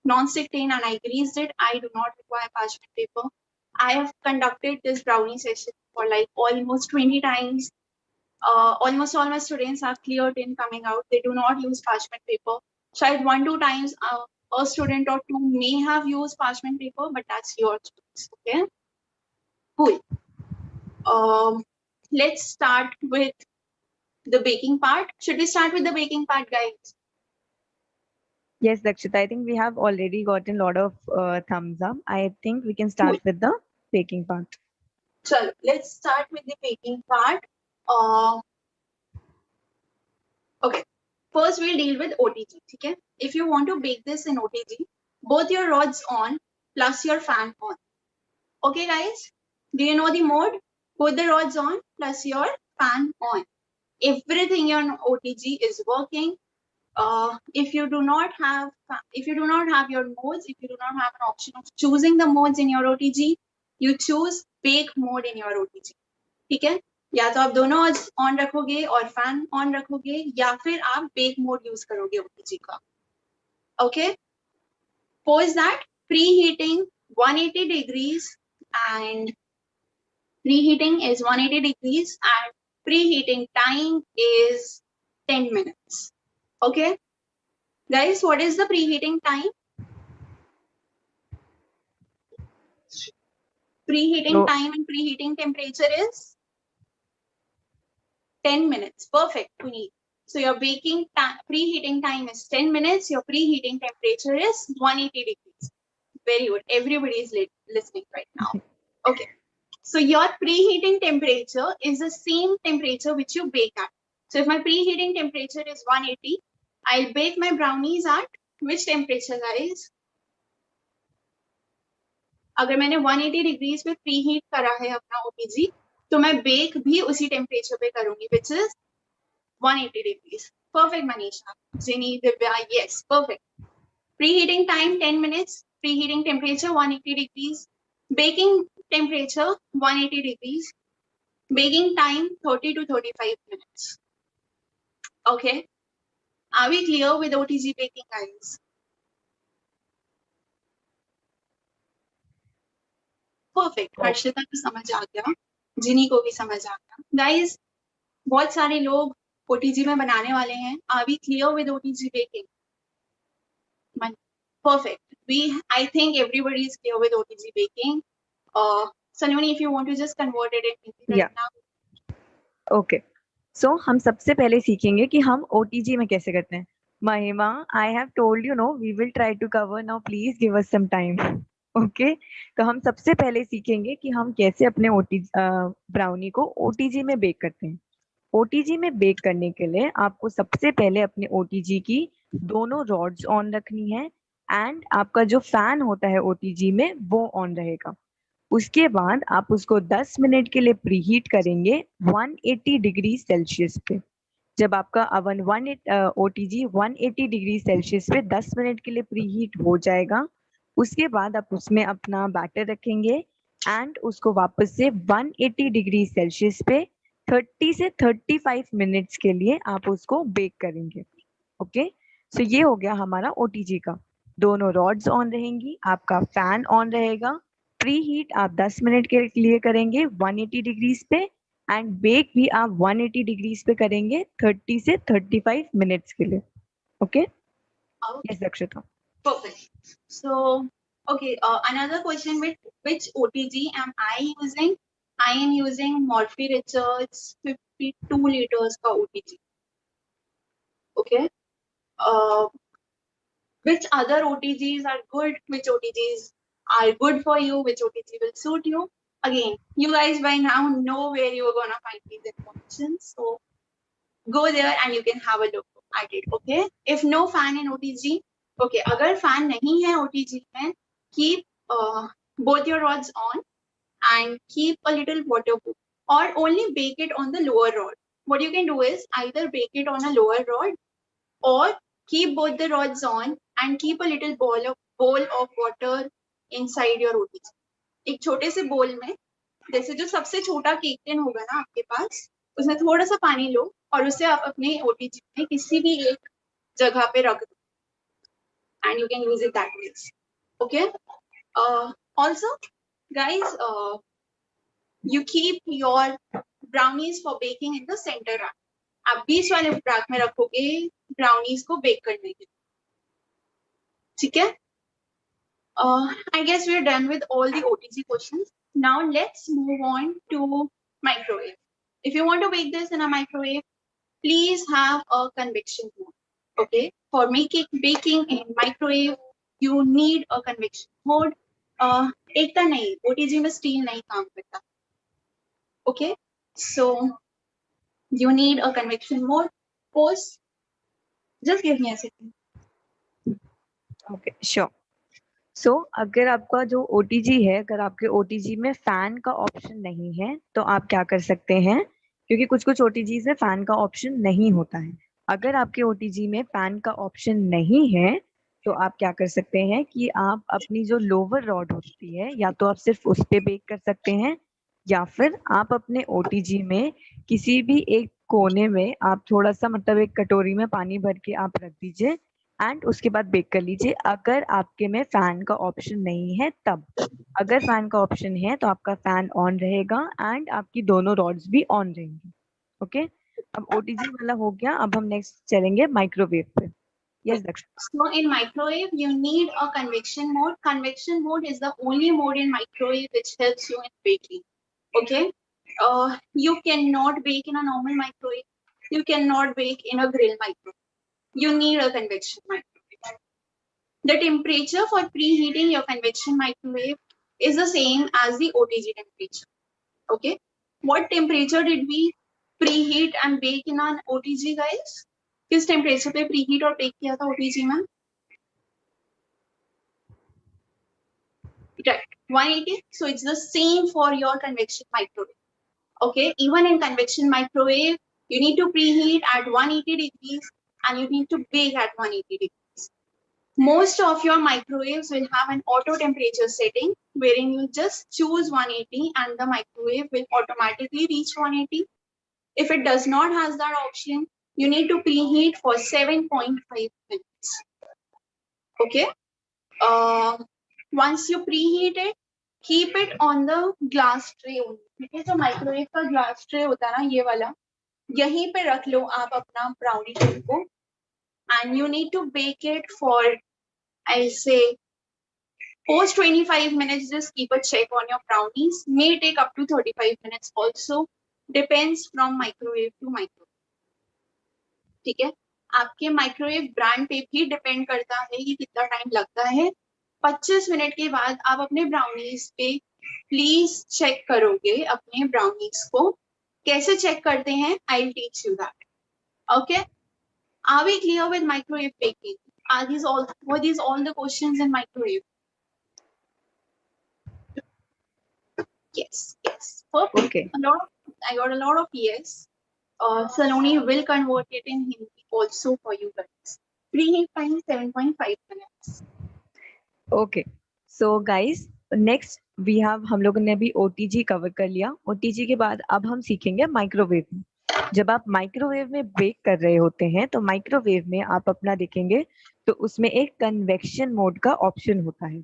non-stick tin and I greased it, I do not require parchment paper. I have conducted this brownie session for like almost 20 times. Almost all my students have clear tin coming out. They do not use parchment paper. Tried 1-2 times, a student or two may have used parchment paper, but that's your choice. Okay, cool. Let's start with the baking part. Should we start with the baking part, guys? Yes, Dakshita, I think we have already gotten a lot of thumbs up. I think we can Cool. start with the baking part. So let's start with the baking part. Uh, okay. First, we'll deal with OTG. Okay. If you want to bake this in OTG, both your rods on plus your fan on. Okay, guys. Do you know the mode? Put the rods on plus your fan on. Everything on OTG is working. If you do not have your modes, if you do not have an option of choosing the modes in your OTG, you choose bake mode in your OTG. ठीक है, या तो आप दोनों on रखोगे और fan on रखोगे या फिर आप बेक मोड यूज करोगे OTG का. Okay. Post that preheating 180 degrees and preheating is 180 degrees and preheating time is 10 minutes. Okay. Guys, what is the preheating time? Preheating time and preheating temperature is 10 minutes. Perfect, Puneet. So your baking time, preheating time is 10 minutes. Your preheating temperature is 180 degrees. Very good. Everybody is listening right now. Okay. So your preheating temperature is the same temperature which you bake at. So if my preheating temperature is 180, I'll bake my brownies at which temperature, guys? अगर मैंने 180 degrees पे pre heat करा है अपना OTG, तो मैं bake भी उसी टेम्परेचर पे करूंगी, which is 180 degrees. Perfect, Manisha. Zinni, Divya, yes, perfect. Preheating time 10 minutes. Preheating temperature 180 degrees. Baking temperature 180 degrees. Baking time 30 to 35 minutes. Okay. Are we clear with OTG baking, guys? Perfect. Harshita को समझ आ गया, जिनी को भी समझ आ गया. Guys, बहुत सारे लोग OTG में बनाने वाले हैं. Are we clear with OTG baking? Perfect. I think everybody is clear with OTG baking. Sanjani, if you want to just convert it in Hindi right now. Okay, so हम सबसे पहले सीखेंगे कि हम ओटीजी में कैसे करते हैं. Mahima, I have told you no we will try to cover, now please give us some time. Okay, तो हम सबसे पहले सीखेंगे कि हम कैसे अपने ओटीजी ब्राउनी को ओटीजी में बेक करते हैं. ओटीजी में बेक करने के लिए आपको सबसे पहले अपने ओटीजी की दोनों रॉड्स ऑन रखनी है एंड आपका जो फैन होता है ओटीजी में वो ऑन रहेगा. उसके बाद आप उसको 10 मिनट के लिए प्रीहीट करेंगे 180 डिग्री सेल्सियस पे. जब आपका अवन ओटीजी 180 डिग्री सेल्सियस पे 10 मिनट के लिए प्रीहीट हो जाएगा, उसके बाद आप उसमें अपना बैटर रखेंगे एंड उसको वापस से 180 डिग्री सेल्सियस पे 30 से 35 मिनट्स के लिए आप उसको बेक करेंगे. ओके, सो ये हो गया हमारा ओटीजी का. दोनों रॉड्स ऑन रहेंगी, आपका फैन ऑन रहेगा. प्री हीट आप 10 मिनट के लिए करेंगे 180 डिग्रीज पे एंड बेक भी आप 180 डिग्रीज पे करेंगे 30 से 35 मिनट्स के लिए. Okay, yes Dakshita. Perfect. So, okay, another question, with which OTG am I using? I am using Morphy Richards 52 liters का OTG. Okay. Uh, which other OTGs are good? Which OTGs are good for you? Which OTG will suit you? Again, you guys by now know where you are gonna find these information. So go there and you can have a look at it. Okay. If no fan in OTG, okay. अगर fan नहीं है OTG में, keep both your rods on and keep a little waterproof, or only bake it on the lower rod. What you can do is either bake it on a lower rod or keep both the rods on and keep a little bowl of water inside your OTG. एक छोटे से बोल में, जैसे जो सबसे छोटा cake tin होगा ना आपके पास, उसमें थोड़ा सा पानी लो और उसे आप अपने ओटीजी में किसी भी एक जगह पे रख दो and you can use it that way. Okay. Also guys, you keep your brownies for baking in the center rack. आप 20 वाले रैक में रखोगे ब्राउनीज को बेक करने के लिए. ठीक है. I guess we're done with all the OTG questions. Now let's move on to microwave. If you want to bake this in a microwave, please have a convection mode. Okay. For baking in microwave, you need a convection mode. एकता नहीं, OTG में steel नहीं काम करता. Okay. So you need a convection mode. Pause. Just give me a second. Okay, sure. So अगर आपका जो OTG है, अगर आपके ओटीजी में फैन का ऑप्शन नहीं है तो आप क्या कर सकते हैं, क्योंकि कुछ कुछ ओटीजीज में फैन का ऑप्शन नहीं होता है. अगर आपके ओटीजी में फैन का ऑप्शन नहीं है तो आप क्या कर सकते हैं कि आप अपनी जो लोअर रॉड होती है या तो आप सिर्फ उस पे बेक कर सकते हैं, या फिर आप अपने ओटीजी में किसी भी एक कोने में आप थोड़ा सा मतलब एक कटोरी में पानी भर के आप रख दीजिए एंड उसके बाद बेक कर लीजिए, अगर आपके में फैन का ऑप्शन नहीं है तब. अगर फैन का ऑप्शन है तो आपका फैन ऑन रहेगा एंड आपकी दोनों रॉड्स भी ऑन रहेंगी. ओके, अब ओटीजी वाला हो गया. अब हम नेक्स्ट चलेंगे माइक्रोवेव पे. Yes Dakshita. So in microwave, you need a convection mode. Convection mode is the only mode in microwave which helps you in baking. Okay. You cannot bake in a normal microwave. You cannot bake in a grill microwave. You need a convection microwave. The temperature for preheating your convection microwave is the same as the OTG temperature. Okay. What temperature did we preheat and bake in an OTG, guys? किस temperature पे preheat और bake किया था OTG में? Right, 180. So it's the same for your convection microwave. Okay, even in convection microwave, you need to preheat at 180 degrees and you need to bake at 180 degrees. Most of your microwaves will have an auto temperature setting wherein you just choose 180 and the microwave will automatically reach 180. If it does not has that option, you need to preheat for 7.5 minutes. Okay. Once you preheat it, keep it on the glass tray only. ठीक है, जो microwave का glass tray होता है ना, ये वाला, यहीं पे रख लो आप अपना ब्राउनी केक को, and you need to bake it for, I'll say, post 25 minutes. Just keep a check on your brownies. May take up to 35 minutes also. Depends from microwave to microwave. ठीक है, आपके microwave brand पे भी depend करता है कि कितना time लगता है. 25 मिनट के बाद आप अपने ब्राउनीज पे प्लीज चेक करोगे अपने ब्राउनीज को. कैसे चेक करते हैं? I will teach you that. Okay, are we clear with microwave baking? Are these all the questions in microwave? Yes. Perfect. Okay. I got a lot of yes. Saloni will convert it in Hindi also for you guys. Preheat time 7.5 minutes. Okay so guys, next we have, हम लोगों ने अभी OTG cover कर लिया. OTG के बाद अब हम सीखेंगे माइक्रोवेव में. जब आप माइक्रोवेव में बेक कर रहे होते हैं तो माइक्रोवेव में आप अपना देखेंगे तो उसमें एक कन्वेक्शन मोड का ऑप्शन होता है.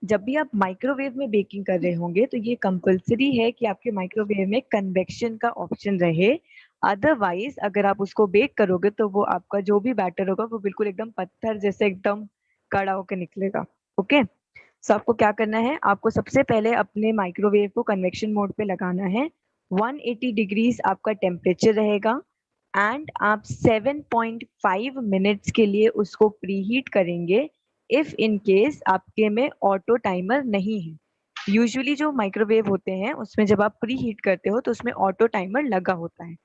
जब भी आप माइक्रोवेव में बेकिंग कर रहे होंगे तो ये कंपलसरी है कि आपके माइक्रोवेव में कन्वेक्शन का ऑप्शन रहे. अदरवाइज अगर आप उसको बेक करोगे तो वो आपका जो भी बैटर होगा वो बिल्कुल एकदम पत्थर जैसे एकदम कड़ा होकर निकलेगा. ओके, सो आपको क्या करना है, आपको सबसे पहले अपने माइक्रोवेव को कन्वेक्शन मोड पे लगाना है. 180 डिग्रीज आपका टेम्परेचर रहेगा एंड आप 7.5 मिनट्स के लिए उसको प्रीहीट करेंगे. इफ इन केस आपके में ऑटो टाइमर नहीं है. यूजुअली जो माइक्रोवेव होते हैं उसमें जब आप प्री हीट करते हो तो उसमें ऑटो टाइमर लगा होता है.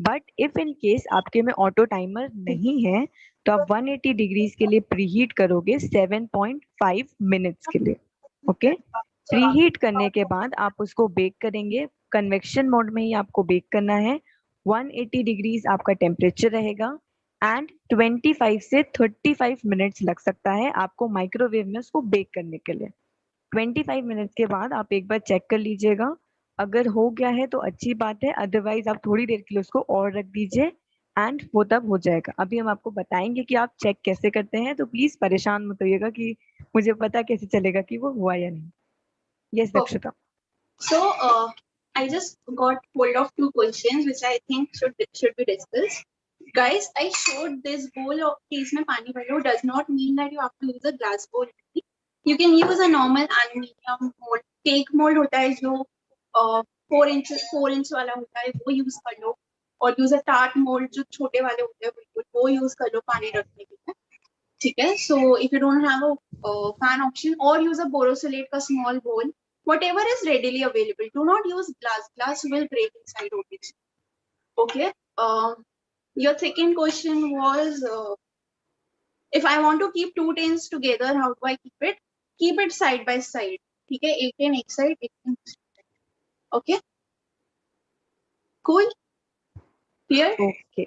बट इफ इन केस आपके में ऑटो टाइमर नहीं है तो आप 180 डिग्रीज के लिए प्री हीट करोगे 7.5 मिनट्स के लिए. ओके, प्री हीट करने के बाद आप उसको बेक करेंगे. कन्वेक्शन मोड में ही आपको बेक करना है. 180 डिग्रीज आपका टेम्परेचर रहेगा एंड 25 से 35 मिनट्स लग सकता है आपको माइक्रोवेव में उसको बेक करने के लिए. 25 मिनट्स के बाद आप एक बार चेक कर लीजिएगा. अगर हो गया है तो अच्छी बात है, अदरवाइज आप थोड़ी देर के लिए उसको और रख दीजिए एंड वो तब हो जाएगा. अभी हम आपको बताएंगे कि आप चेक कैसे करते हैं, तो प्लीज परेशान मत होइएगा कि मुझे पता कैसे चलेगा कि वो हुआ या नहीं. यस दक्षता. So, I just got hold of two questions which I think should be discussed. Guys, I showed this bowl of tea में पानी भर लो does not mean that you have to use a glass bowl. You can use a normal aluminium mold. Cake mold होता है जो 4 inch वाला होता है, वो यूज कर लो. और यूज अ टार्ट मोल्ड जो छोटे वाले होते हैं बिल्कुल, वो यूज कर लो पानी रखने के लिए. ठीक है, so if you don't have a fan option, or use a borosilicate का small bowl, whatever is readily available. Do not use glass. Glass will break inside OTG. Okay. Your second question was, if I want to keep two tins together, how do I keep it? Keep it side by side. ठीक है, एक tin एक side, एक tin दूसरी side. Okay. Cool. Clear? Okay.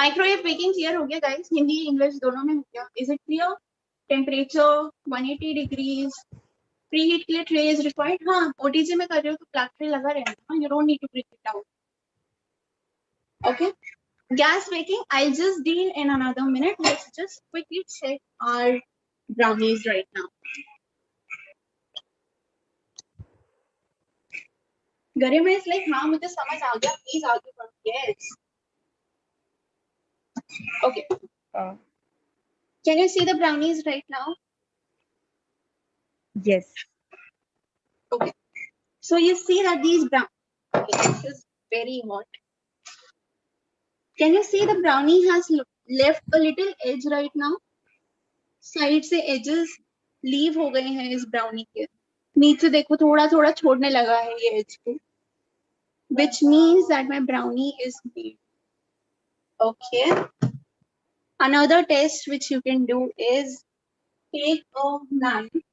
Microwave baking clear हो गया guys? Hindi English दोनों में हो गया? Is it clear? Temperature 180 degrees. Preheat के लिए tray is required. हाँ, OTG में कर रहे हो तो black tray लगा रहेगा. You don't need to preheat it out. Okay. Gas baking, I'll just deal in another minute. Let's just quickly check our brownies right now. Garima is like, हाँ मुझे समझ आ गया. Please आगे बढ़ो. Yes. Okay. Can you see the brownies right now? Yes. Okay. So you see that these okay, this is very hot. Can you see the brownie has left a little edge right now? Side से edges leave हो गए हैं इस brownie के. नीचे देखो थोड़ा थोड़ा छोड़ने लगा है ये edge को. Which means that my brownie is made. Okay. Another test which you can do is take a knife.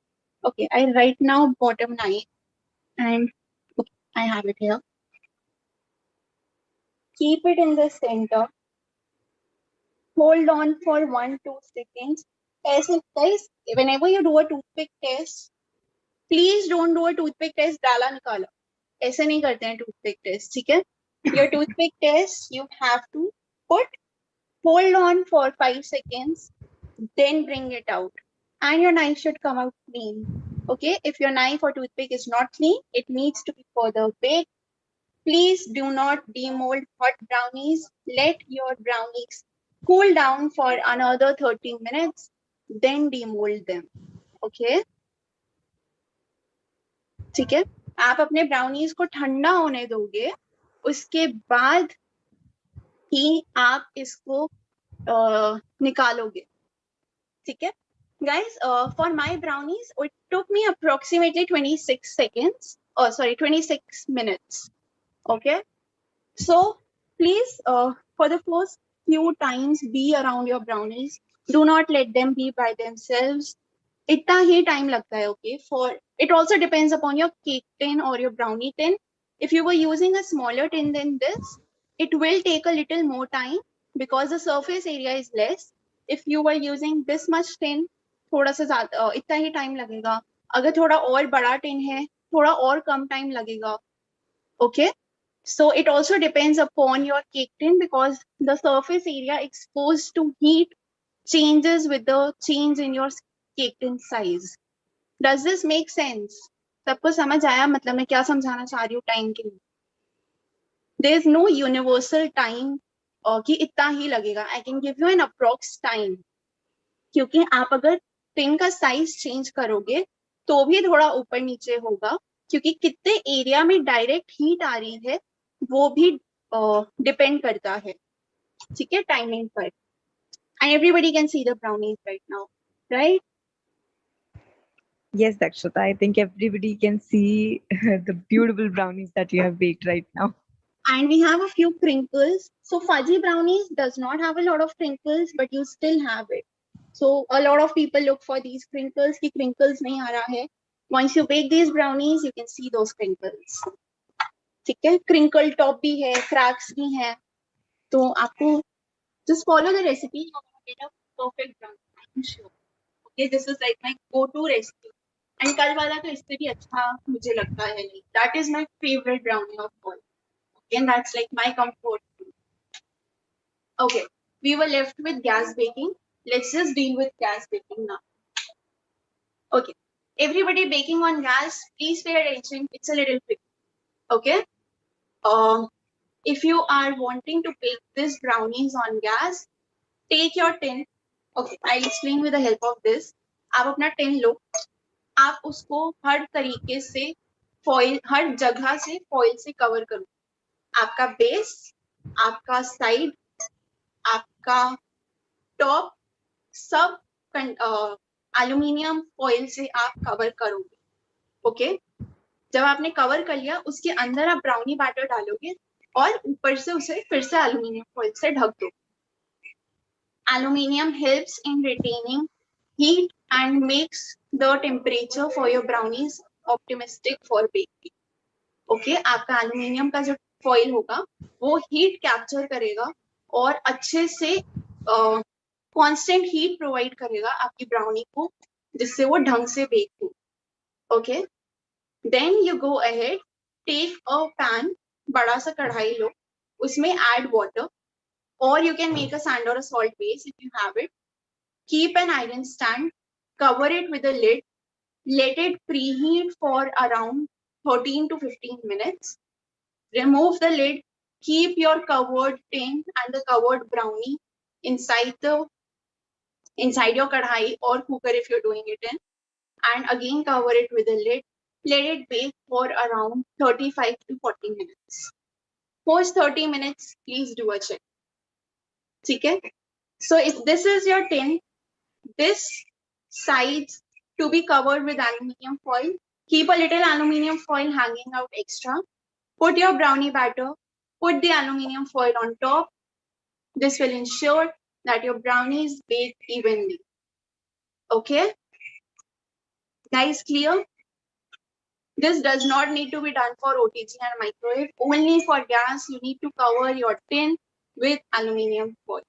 Okay, I right now bottom knife and okay, I have it here. Keep it in the center. Hold on for 1-2 seconds. ऐसे guys, whenever you do a toothpick test, please don't do a toothpick test डाला निकाला. ऐसे नहीं करते हैं toothpick test, ठीक है? Your toothpick test, you have to hold on for 5 seconds, then bring it out. And your knife should come out clean. Okay, if your knife or toothpick is not clean, it needs to be further baked. Please do not demold hot brownies. Let your brownies cool down for another 30 minutes, then demold them. Okay? ठीक है? आप अपने brownies को ठंडा होने दोगे, उसके बाद ही आप इसको निकालोगे. ठीक है? Guys, for my brownies, it took me approximately 26 seconds. Oh, sorry, 26 minutes. Okay. So please, for the first few times, be around your brownies. Do not let them be by themselves. इतना ही time लगता है, okay? For it also depends upon your cake tin or your brownie tin. If you were using a smaller tin than this, it will take a little more time because the surface area is less. If you were using this much tin, थोड़ा सा ज्यादा इतना ही time लगेगा. अगर थोड़ा और बड़ा tin है, थोड़ा और कम time लगेगा. Okay? So it also depends upon your cake tin because the surface area exposed to heat changes with the change in your cake tin size. Does this make sense? सबको समझ आया मतलब मैं क्या समझाना चाह रही हूँ टाइम के लिए? There is no universal time कि इतना ही लगेगा. I can give you an approx time. क्योंकि आप अगर टिन का साइज चेंज करोगे तो भी थोड़ा ऊपर नीचे होगा क्योंकि कितने एरिया में डायरेक्ट हीट आ रही है वो भी डिपेंड करता है. ठीक है, टाइमिंग पर. And everybody can see the brownies right now, right? Yes, Dakshata, I think everybody can see the beautiful brownies that you have baked right now. And we have a few crinkles. So fudgy brownies does not have a lot of crinkles, but you still have it. So a lot of people look for these crinkles. कि crinkles नहीं आ रहा है. Once you bake these brownies, you can see those crinkles. ठीक है, crinkle top भी है, cracks भी हैं. तो आपको just follow the recipe. You're gonna get a perfect brownie. I'm sure. Okay, this is like my go-to recipe. And कल वाला तो इससे भी अच्छा मुझे लगता है. Like that is my favorite brownie of all. And that's like my comfort food. Okay, we were left with gas baking. Let's just deal with gas baking now. Okay, everybody baking on gas, please pay attention. It's a little tricky. Okay, if you are wanting to bake these brownies on gas, take your tin. Okay, I'll explain with the help of this. आप अपना tin लो, आप उसको हर तरीके से foil, हर जगह से foil से cover करो. आपका बेस, आपका साइड, आपका टॉप, सब एल्यूमिनियम फॉइल से आप कवर करोगे. ओके, जब आपने कवर कर लिया उसके अंदर आप ब्राउनी बैटर डालोगे और ऊपर से उसे फिर से एल्यूमिनियम फॉइल से ढक दो. Aluminium helps in retaining heat and makes the temperature for your brownies optimistic for baking. Okay, आपका एल्यूमिनियम का जो फॉइल होगा वो हीट कैप्चर करेगा और अच्छे से कांस्टेंट हीट प्रोवाइड करेगा आपकी ब्राउनी को जिससे वो ढंग से बेक हो. Okay, then you go ahead, take a pan, बड़ा सा कढ़ाई लो, उसमें ऐड वाटर और you can make a sand or a salt base if you have it. Keep an iron stand, cover it with a lid, let it preheat for around 13 to 15 minutes. Remove the lid, keep your covered tin and the covered brownie inside your kadhai or cooker if you're doing it in, and again cover it with a lid. Let it bake for around 35 to 40 minutes. Post 30 minutes, please do a check. Okay? So if this is your tin, this sides to be covered with aluminium foil. Keep a little aluminium foil hanging out extra. Put your brownie batter, put the aluminium foil on top. This will ensure that your brownies bake evenly. Okay, guys, clear? This does not need to be done for OTG and microwave. Only for gas, you need to cover your tin with aluminium foil.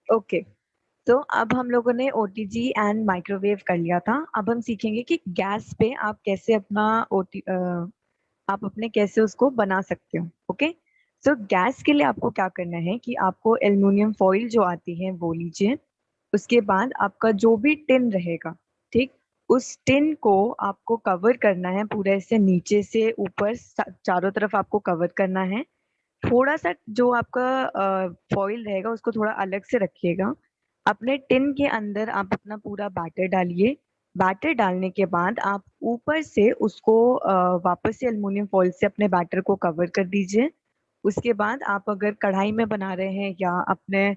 Okay, तो अब हम लोगों ने OTG and microwave कर लिया था. अब हम सीखेंगे कि गैस पे आप कैसे अपना आप अपने कैसे उसको बना सकते हो. ओके, सो गैस के लिए आपको क्या करना है कि आपको एल्युमिनियम फॉइल जो आती है वो लीजिए. उसके बाद आपका जो भी टिन रहेगा, ठीक, उस टिन को आपको कवर करना है पूरे से नीचे से ऊपर चारों तरफ आपको कवर करना है. थोड़ा सा जो आपका फॉइल रहेगा उसको थोड़ा अलग से रखिएगा. अपने टिन के अंदर आप अपना पूरा बैटर डालिए. बैटर डालने के बाद आप ऊपर से उसको वापस से एल्युमिनियम फॉइल से अपने बैटर को कवर कर दीजिए. उसके बाद आप अगर कढ़ाई में बना रहे हैं या अपने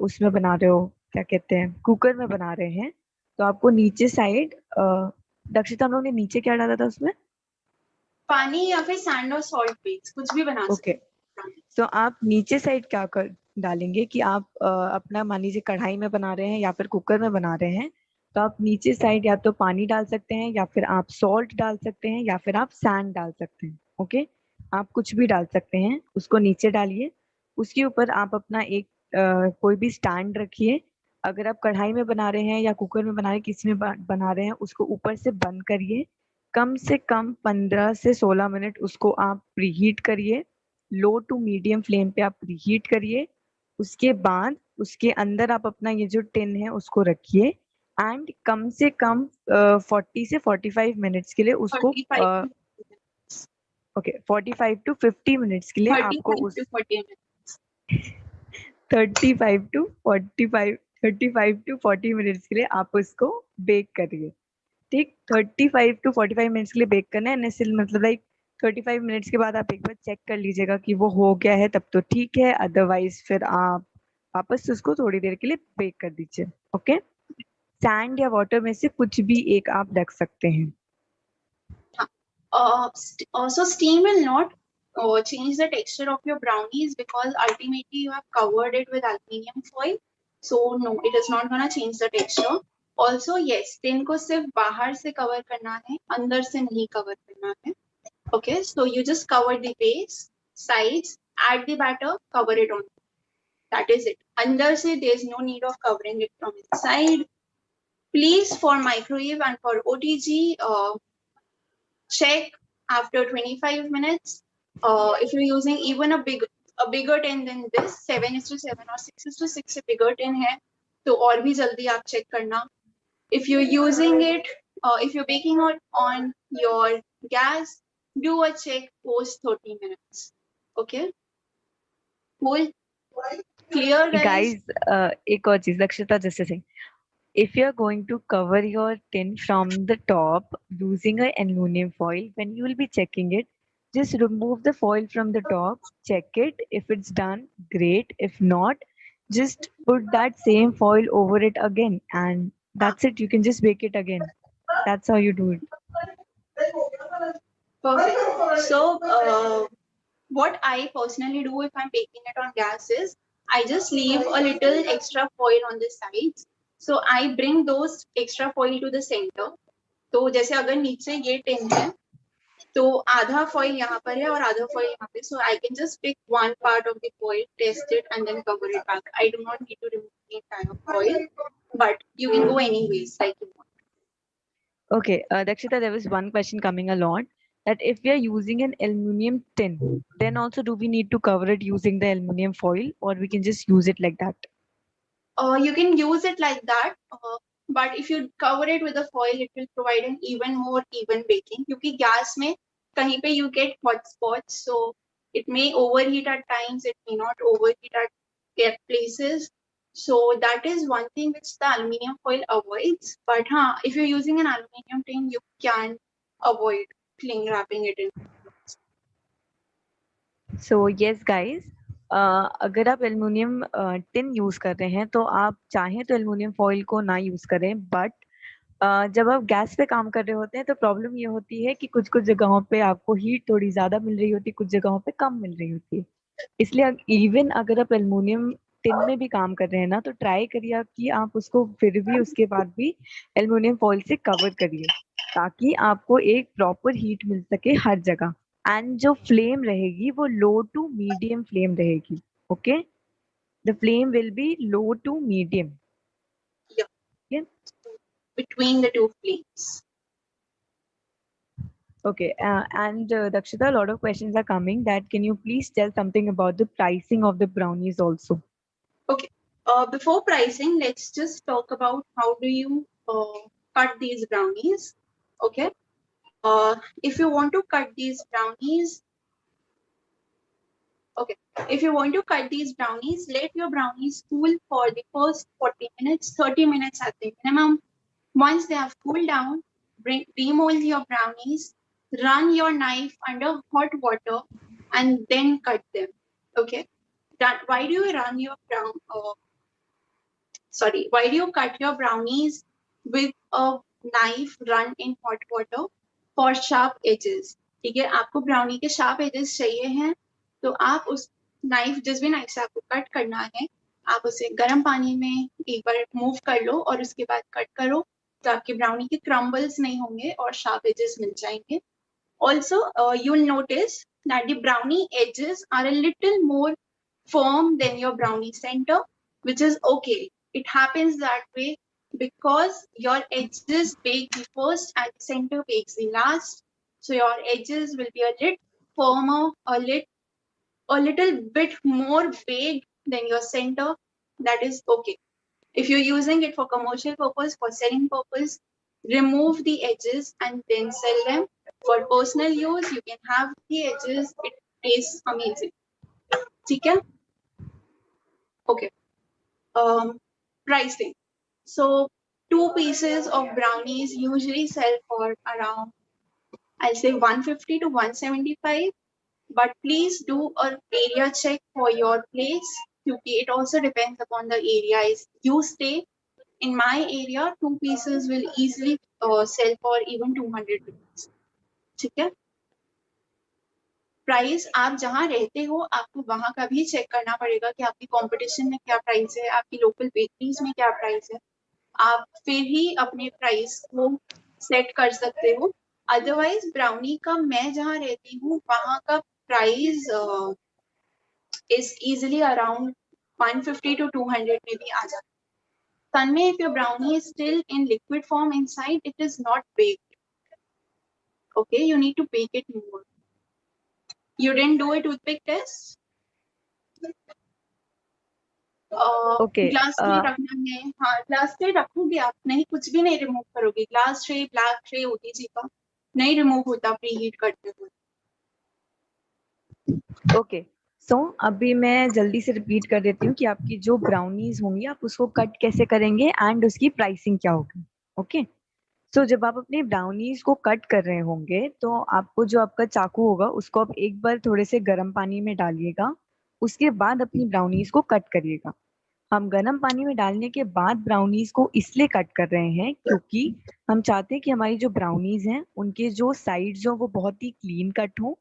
उसमें बना रहे हो, क्या कहते हैं, कुकर में बना रहे हैं, तो आपको नीचे साइड, दक्षिता हम लोग ने नीचे क्या डाला था उसमें? पानी या फिर सैंड और सॉल्ट बेस, कुछ भी बना ओके, सकते हैं. तो आप नीचे साइड क्या कर डालेंगे कि आप अपना मान लीजिए कढ़ाई में बना रहे हैं या फिर कुकर में बना रहे हैं, तो आप नीचे साइड या तो पानी डाल सकते हैं या फिर आप सॉल्ट डाल सकते हैं या फिर आप सैंड डाल सकते हैं. ओके, आप कुछ भी डाल सकते हैं, उसको नीचे डालिए. उसके ऊपर आप अपना एक कोई भी स्टैंड रखिए. अगर आप कढ़ाई में बना रहे हैं या कुकर में बना रहे हैं, किसी में बना रहे हैं, उसको ऊपर से बंद करिए. कम से कम 15 से 16 मिनट उसको आप प्रीहीट करिए. लो टू मीडियम फ्लेम पे आप प्रीहीट करिए. उसके बाद उसके अंदर आप अपना ये जो टिन है उसको रखिए एंड कम से कम 40 से 45 मिनट्स के लिए उसको, 35 ओके, 45 टू 50 मिनट्स के लिए आपको 35 उस to 40 minutes. 35 to 45, 35 to 40 minutes के लिए आप उसको बेक करिए. ठीक, 35 टू 45 मिनट्स के लिए बेक करना है. सिर्फ मतलब लाइक 35 मिनट्स के बाद आप एक बार चेक कर लीजिएगा कि वो हो गया है, तब तो ठीक है. अदरवाइज फिर आप वापस से उसको थोड़ी देर के लिए बेक कर दीजिए. ओके, सैंड या वाटर में से कुछ भी एक आप रख सकते हैं. So steam will not change the texture of your brownies because ultimately you have covered it with aluminium foil. So no, it is not gonna change the texture. Also yes, tin को सिर्फ बाहर से cover करना है, अंदर से नहीं cover करना है. Okay, so you just cover the base, sides, add the batter, cover it on. That is it. अंदर से there is no need of covering it from inside. Please for microwave and for OTG, check after 25 minutes. If you're using even a bigger tin than this, 7:7 or 6:6 से bigger tin है, तो और भी जल्दी आप check करना. If you're using it, if you're baking on your gas, do a check post 30 minutes. Okay? Cool? Clear, guys? Guys, एक और चीज लक्षिता जैसे से, if you're going to cover your tin from the top using an aluminum foil, when you will be checking it, just remove the foil from the top, check it. If it's done, great. If not, just put that same foil over it again, and that's it. You can just bake it again. That's how you do it. Perfect. So, what I personally do if I'm baking it on gas is I just leave a little extra foil on the sides. So I bring those extra foil to the center. तो जैसे अगर नीचे ये tin है तो आधा foil यहाँ पर है और आधा फॉइल यहाँ पे, so I can just pick one part of the foil, test it and then cover it back. I do not need to remove the entire foil, but you can go anyways like you want. Okay, Dakshita, there was one question coming a lot, that if we are using an aluminum tin, then also do we need to cover it using the aluminum foil, or we can just use it like that? You can use it like that, but if you cover it with a foil, it will provide an even more even baking. क्योंकि gas में कहीं पे you get hot spots, so it may overheat at times, it may not overheat at places. So that is one thing which the aluminium foil avoids. But if you're using an aluminium tin, you can avoid cling wrapping it in. So yes guys, अगर आप aluminium tin use कर रहे हैं तो आप चाहें तो aluminium foil को ना यूज करें, बट जब आप गैस पे काम कर रहे होते हैं तो प्रॉब्लम ये होती है कि कुछ कुछ जगहों पे आपको हीट थोड़ी ज्यादा मिल रही होती है, कुछ जगहों पे कम मिल रही होती है. इसलिए इवन अगर आप एल्युमिनियम टिन में भी काम कर रहे हैं ना, तो ट्राई करिए कि आप उसको फिर भी उसके बाद भी एल्युमिनियम फॉइल से कवर करिए, ताकि आपको एक प्रॉपर हीट मिल सके हर जगह। एंड जो फ्लेम रहेगी वो लो टू मीडियम फ्लेम रहेगी। Okay, the flame will be low to medium. Yeah, between the two flames. Okay, and Dakshita, a lot of questions are coming. That can you please tell something about the pricing of the brownies also? Okay. Before pricing, let's just talk about how do you cut these brownies. Okay. If you want to cut these brownies, okay. If you want to cut these brownies, let your brownies cool for the first 40 minutes, 30 minutes at the minimum. Once they have cooled down, demold your brownies, run your knife under hot water, and then cut them. Okay. Why do you run your why do you cut your brownies with a knife run in hot water? For sharp edges. ठीक है, आपको brownie के sharp edges चाहिए हैं, तो आप उस knife, जिस भी नाइफ से आपको कट करना है, आप उसे गर्म पानी में एक बार मूव कर लो और उसके बाद कट करो, तो आपके ब्राउनी के क्रम्बल्स नहीं होंगे और शार्प एजेस मिल जाएंगे. Also, you'll notice that the brownie edges are a little more firm than your brownie center, which is okay. It happens that way because your edges bake the first and the center bakes the last. So your edges will be a little firmer, a little bit more baked than your center. That is okay. If you're using it for commercial purpose, for selling purpose, remove the edges and then sell them. For personal use, you can have the edges. It tastes amazing. Okay? Okay. Pricing. So 2 pieces of brownies usually sell for around, I'll say 150 to 175. But please do an area check for your place. It also depends upon the area you stay. In my area, 2 pieces will easily sell for even 200 rupees. ठीक है. Price आप जहाँ रहते हो आपको वहां का भी चेक करना पड़ेगा कि आपकी कंपटीशन में क्या प्राइस है, आपकी लोकल बेकरीज में क्या प्राइस है. आप फिर ही अपने प्राइस को सेट कर सकते हो. अदरवाइज ब्राउनी का मैं जहाँ रहती हूँ वहां का price is easily around 150 to 200 में भी आ जाता है. Tanmay, if your brownie is still in liquid form inside, it is not baked. Okay, you need to bake it more. You didn't do a toothpick test? Okay, glass tray रखना है. हाँ, glass tray रखोगे आप, नहीं कुछ भी नहीं remove करोगे. Glass tray, black tray, OTG का नहीं रिमूव होता प्री हीट करते हुए. ओके. सो अभी मैं जल्दी से रिपीट कर देती हूँ कि आपकी जो ब्राउनीज होंगी आप उसको कट कैसे करेंगे एंड उसकी प्राइसिंग क्या होगी. ओके, सो जब आप अपने ब्राउनीज को कट कर रहे होंगे तो आपको जो आपका चाकू होगा उसको आप एक बार थोड़े से गर्म पानी में डालिएगा. उसके बाद अपनी ब्राउनीज को कट करिएगा. हम गर्म पानी में डालने के बाद ब्राउनीज को इसलिए कट कर रहे हैं क्योंकि हम चाहते हैं कि हमारी जो ब्राउनीज हैं उनके जो साइड्स हो वो बहुत ही क्लीन कट हो,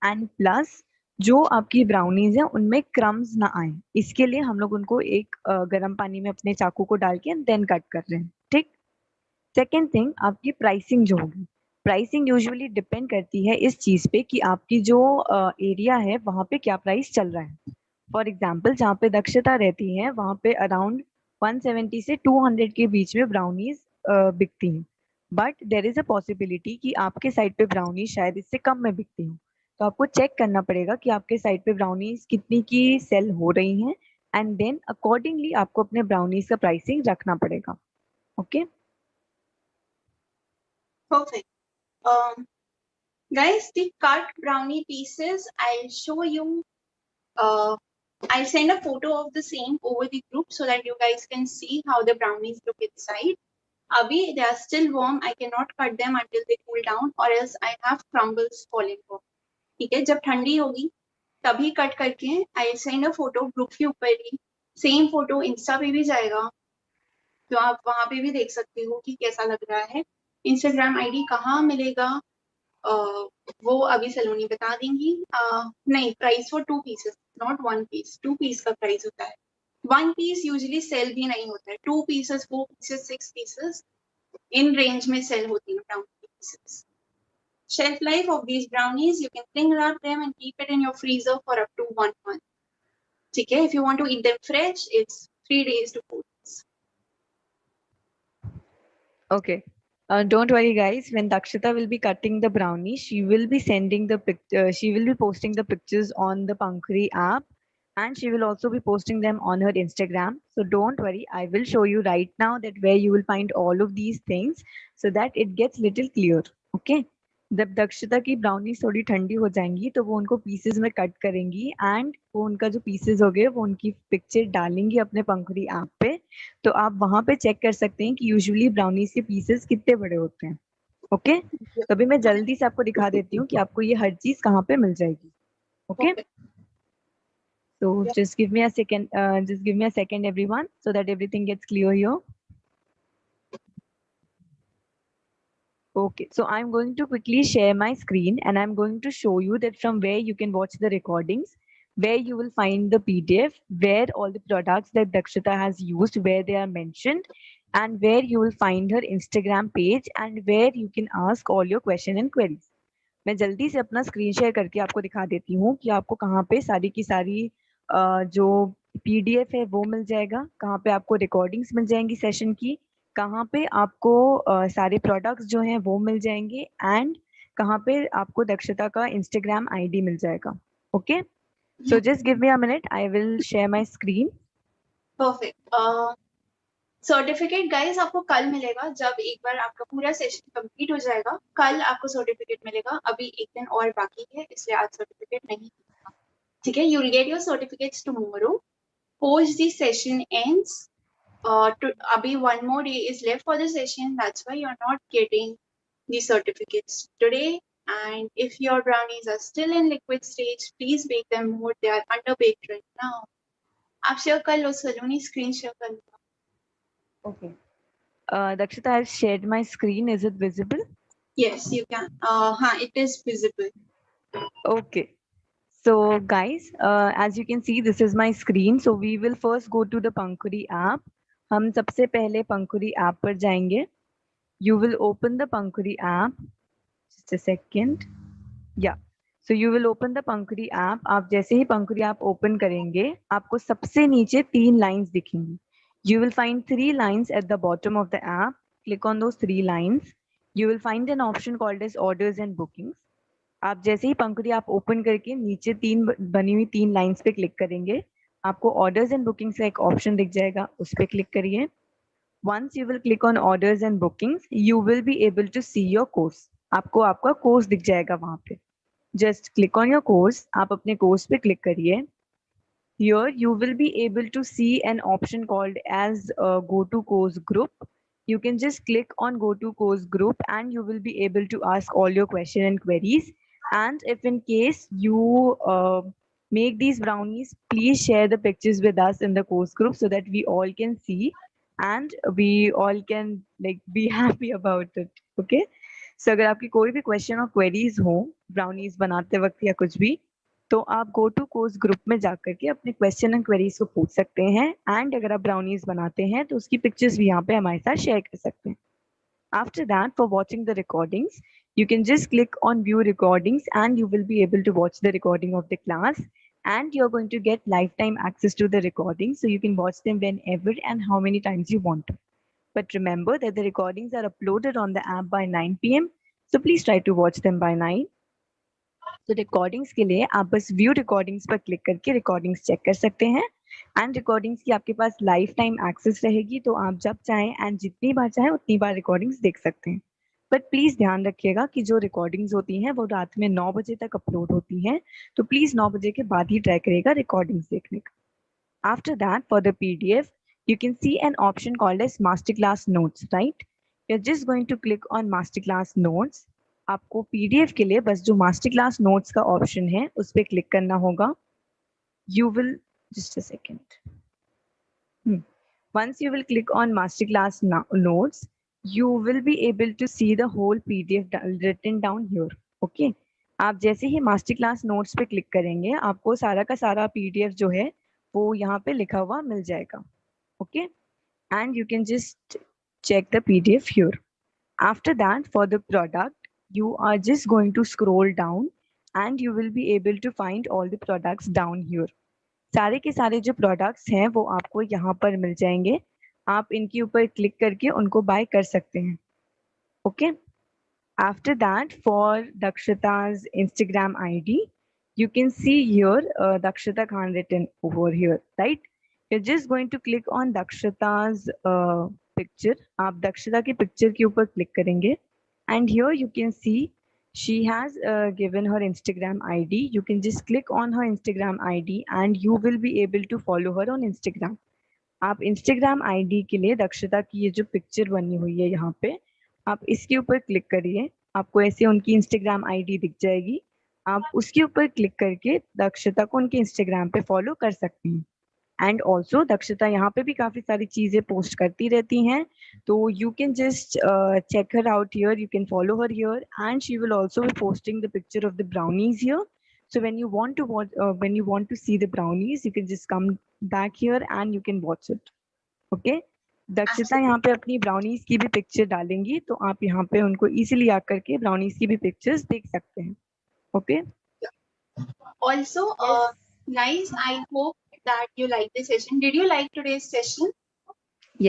एंड प्लस जो आपकी ब्राउनीज हैं उनमें क्रम्स ना आए. इसके लिए हम लोग उनको एक गर्म पानी में अपने चाकू को डाल के देन कट कर रहे हैं. ठीक. सेकेंड थिंग, आपकी प्राइसिंग जो होगी, प्राइसिंग यूजुअली डिपेंड करती है इस चीज पे कि आपकी जो एरिया है वहां पे क्या प्राइस चल रहा है. फॉर एग्जाम्पल जहाँ पे दक्षता रहती है वहां पे अराउंड 170 से 200 के बीच में ब्राउनीज बिकती हैं. But there is a possibility कि आपके साइड पे ब्राउनीज शायद इससे कम में बिकती हूँ. तो आपको चेक करना पड़ेगा कि आपके साइड पे ब्राउनीज कितनी की सेल हो रही हैं, एंड देन अकॉर्डिंगली आपको अपने ब्राउनीज का प्राइसिंग रखना पड़ेगा. Okay. Perfect. Guys, the cut brownie pieces, I'll show you. I'll send a photo of the same over the group so that you guys can see how the brownies look inside. Abhi, they are still warm. I cannot cut them until they cool down, or else I have crumbles falling off. ठीक है, जब ठंडी होगी तभी cut करके I send a photo group के ऊपर ही. Same photo Insta पे भी जाएगा, तो आप वहां पे भी देख सकते हो कि कैसा लग रहा है. इंस्टाग्राम आईडी कहाँ मिलेगा वो अभी सलोनी बता देंगी. नहीं, price for 2 pieces. not 1 piece. 2 piece का प्राइस होता है. 1 piece यूजुअली सेल भी नहीं होता है. 2 pieces, 4 pieces, 6 pieces in range में सेल होती है around pieces. Shelf life of these brownies, you can cling wrap them and keep it in your freezer for up to 1 month. ठीक है, if you want to eat them fresh, it's 3 days to 4 days. Okay. Don't worry, guys. When Dakshita will be cutting the brownie, she will be sending the picture. She will be posting the pictures on the Pankhuri app, and she will also be posting them on her Instagram. So don't worry. I will show you right now that where you will find all of these things, so that it gets little clear. Okay. जब दक्षता की brownie थोड़ी ठंडी हो जाएंगी तो वो उनको पीसेस में कट करेंगी एंड वो उनका जो पीसेस हो गए वो उनकी पिक्चर डालेंगी अपने पंखुड़ी ऐप पे. तो आप वहां पे चेक कर सकते हैं कि यूजुअली ब्राउनीज के पीसेस कितने बड़े होते हैं. ओके. तो अभी मैं जल्दी से आपको दिखा देती हूँ कि आपको ये हर चीज कहाँ पे मिल जाएगी. Okay. So just give me a second everyone, so that everything gets clear here. Okay, so I'm going to quickly share my screen and I'm going to show you that from where you can watch the recordings, where you will find the PDF, where all the products that Dakshita has used, where they are mentioned, and where you will find her Instagram page and where you can ask all your question and queries. मैं जल्दी से अपना screen share करके आपको दिखा देती हूँ कि आपको कहाँ पे सारी की सारी जो PDF है वो मिल जाएगा, कहाँ पे आपको रिकॉर्डिंग्स मिल जाएंगी सेशन की, कहाँ पे आपको सारे प्रोडक्ट्स जो हैं वो मिल जाएंगे एंड कहाँ पे आपको दक्षता का इंस्टाग्राम आईडी मिल जाएगा. Okay. So just give me a minute, I will share my screen. Perfect. Certificate guys आपको कल मिलेगा. जब एक बार आपका पूरा सेशन कंप्लीट हो जाएगा कल आपको सर्टिफिकेट मिलेगा. अभी एक दिन और बाकी है इसलिए आज सर्टिफिकेट नहीं मिलेगा. ठीक है, you will get your certificates tomorrow post the session ends. Abhi, one more day is left for the session. That's why you're not getting the certificates today. And if your brownies are still in liquid stage, please bake them more. They are under baked right now. आप share कर लो सलोनी, screen share कर लो. Okay. Dakshita has shared my screen. Is it visible? Yes, you can. It is visible. Okay. So guys, as you can see, this is my screen. So we will first go to the Pankhuri app. हम सबसे पहले Pankhuri app पर जाएंगे. You will open the Pankhuri app. Just a second. Yeah. So you will open the Pankhuri app. आप जैसे ही Pankhuri app open करेंगे, आपको सबसे नीचे 3 lines दिखेंगी. You will find 3 lines at the bottom of the app. Click on those 3 lines. You will find an option called as orders and bookings. आप जैसे ही पंखुड़ी आप ओपन करके नीचे बनी हुई 3 लाइंस पे क्लिक करेंगे, आपको ऑर्डर्स एंड बुकिंग्स का एक ऑप्शन दिख जाएगा, उस पर क्लिक करिए. Once you will click on orders and bookings, you will be able to see your course. आपको आपका कोर्स दिख जाएगा वहां पे. Just click on your course. आप अपने कोर्स पे क्लिक करिए. Here you will be able to see an option called as go to course group. You can just click on go to course group and you will be able to ask all your questions and queries. And if in case you make these brownies, please share the pictures with us in the course group so that we all can see and we all can like be happy about it. Okay. So अगर आपकी कोई भी question और queries हो brownies बनाते वक्त या कुछ भी, तो आप गो टू कोर्स ग्रुप में जाकर के अपने क्वेश्चन एंड क्वेरीज को पूछ सकते हैं. एंड अगर आप ब्राउनीज बनाते हैं तो उसकी पिक्चर्स भी यहाँ पे हमारे साथ शेयर कर सकते हैं. After that, for watching the recordings, you can just click on view recordings and you will be able to watch the recording of the class, and you're going to get lifetime access to the recording, so you can watch them whenever and how many times you want to. But remember that the recordings are uploaded on the app by 9 p.m. so please try to watch them by 9. तो recordings के लिए आप बस view recordings पर click करके recordings check कर सकते हैं. एंड रिकॉर्डिंग्स की आपके पास लाइफ टाइम एक्सेस रहेगी, तो आप जब चाहें एंड जितनी बार चाहें उतनी बार रिकॉर्डिंग्स देख सकते हैं. बट प्लीज ध्यान रखिएगा कि जो रिकॉर्डिंग्स होती हैं वो रात में 9 बजे तक अपलोड होती हैं, तो प्लीज 9 बजे के बाद ही ट्राई करिएगा रिकॉर्डिंग्स देखने का. After that, for the PDF, you can see an option called as masterclass notes, right? You're just going to click on masterclass notes. आपको PDF के लिए बस जो masterclass notes का ऑप्शन है उस पर क्लिक करना होगा. You will just a second. Once you will click on masterclass notes, you will be able to see the whole PDF written down here. Okay. आप जैसे ही मास्टर क्लास नोट्स पे click करेंगे आपको सारा का सारा पीडीएफ जो है वो यहाँ पे लिखा हुआ मिल जाएगा. Okay, and you can just check the PDF here. After that, for the product, you are just going to scroll down and you will be able to find all the products down here. सारे के सारे जो products हैं वो आपको यहाँ पर मिल जाएंगे. आप इनके ऊपर क्लिक करके उनको बाय कर सकते हैं. Okay, after that, for Dakshita's Instagram ID, you can see here Dakshita Khan written over here, right? You're just going to click on Dakshita's picture. आप दक्षिता की पिक्चर के ऊपर क्लिक करेंगे and here you can see she has given her Instagram ID. You can just click on her Instagram ID and you will be able to follow her on Instagram. आप Instagram ID के लिए दक्षिता की ये जो picture बनी हुई है यहाँ पे आप इसके ऊपर क्लिक करिए. आपको ऐसे उनकी इंस्टाग्राम आईडी दिख जाएगी. आप उसके ऊपर क्लिक करके दक्षिता को उनके इंस्टाग्राम पे फॉलो कर सकते हैं. एंड ऑल्सो दक्षिता यहाँ पे भी काफी सारी चीजें पोस्ट करती रहती हैं. तो you can just check her out here. You can follow her here and she will also be posting the picture of the brownies here. So when you want to watch, when you want to see the brownies, you can just come back here and you can watch it. Okay. Dakshita यहाँ पे अपनी brownies की भी picture डालेंगी तो आप यहाँ पे उनको इजीली आकर के ब्राउनीज की भी पिक्चर्स देख सकते हैं. Okay. Also, guys, I hope that you like the session. Did you like today's session?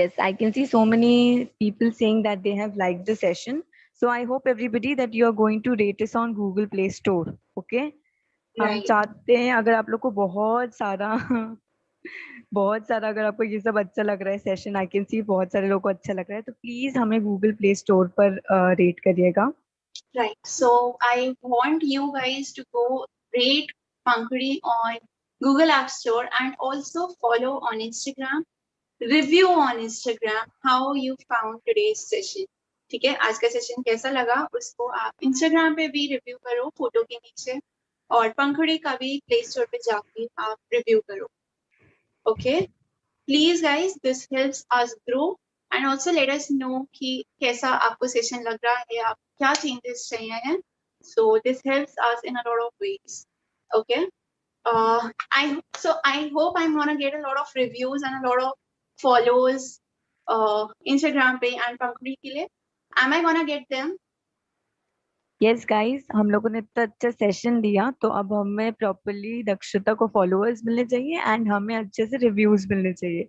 Yes, I can see so many people saying that they have liked the session. So I hope everybody that you are going to rate us on Google Play Store. Okay. हम Right. चाहते हैं अगर आप लोग को बहुत सारा बहुत सारा अगर आपको ये सब अच्छा लग रहा है सेशन, आई कैन सी बहुत सारे लोगों को अच्छा लग रहा है, तो प्लीज हमें गूगल प्ले स्टोर पर रेट करिएगा. Right. So I want you guys to go rate Pankhuri on Google App Store and also follow on Instagram. Review on Instagram how you found today's session. ठीक है, आज का session कैसा लगा उसको आप Instagram पे भी रिव्यू करो फोटो के नीचे और पंखुड़ी का भी प्ले स्टोर पे जाके आप रिव्यू करो. Okay, please guys, this helps us grow and also let us know कि कैसा आपको सेशन लग रहा है, आप क्या चेंजेस चाहिए हैं. So this helps us in a lot of ways. Okay, I hope I'm gonna get a lot of reviews and a lot of follows Instagram पे and Pankhuri के लिए. Am I gonna get them? Yes guys, हम लोगों ने इतना अच्छा session दिया तो अब हमें प्रॉपरली दक्षता को फॉलोअर्स मिलने चाहिए एंड हमें अच्छे से रिव्यूज मिलने चाहिए.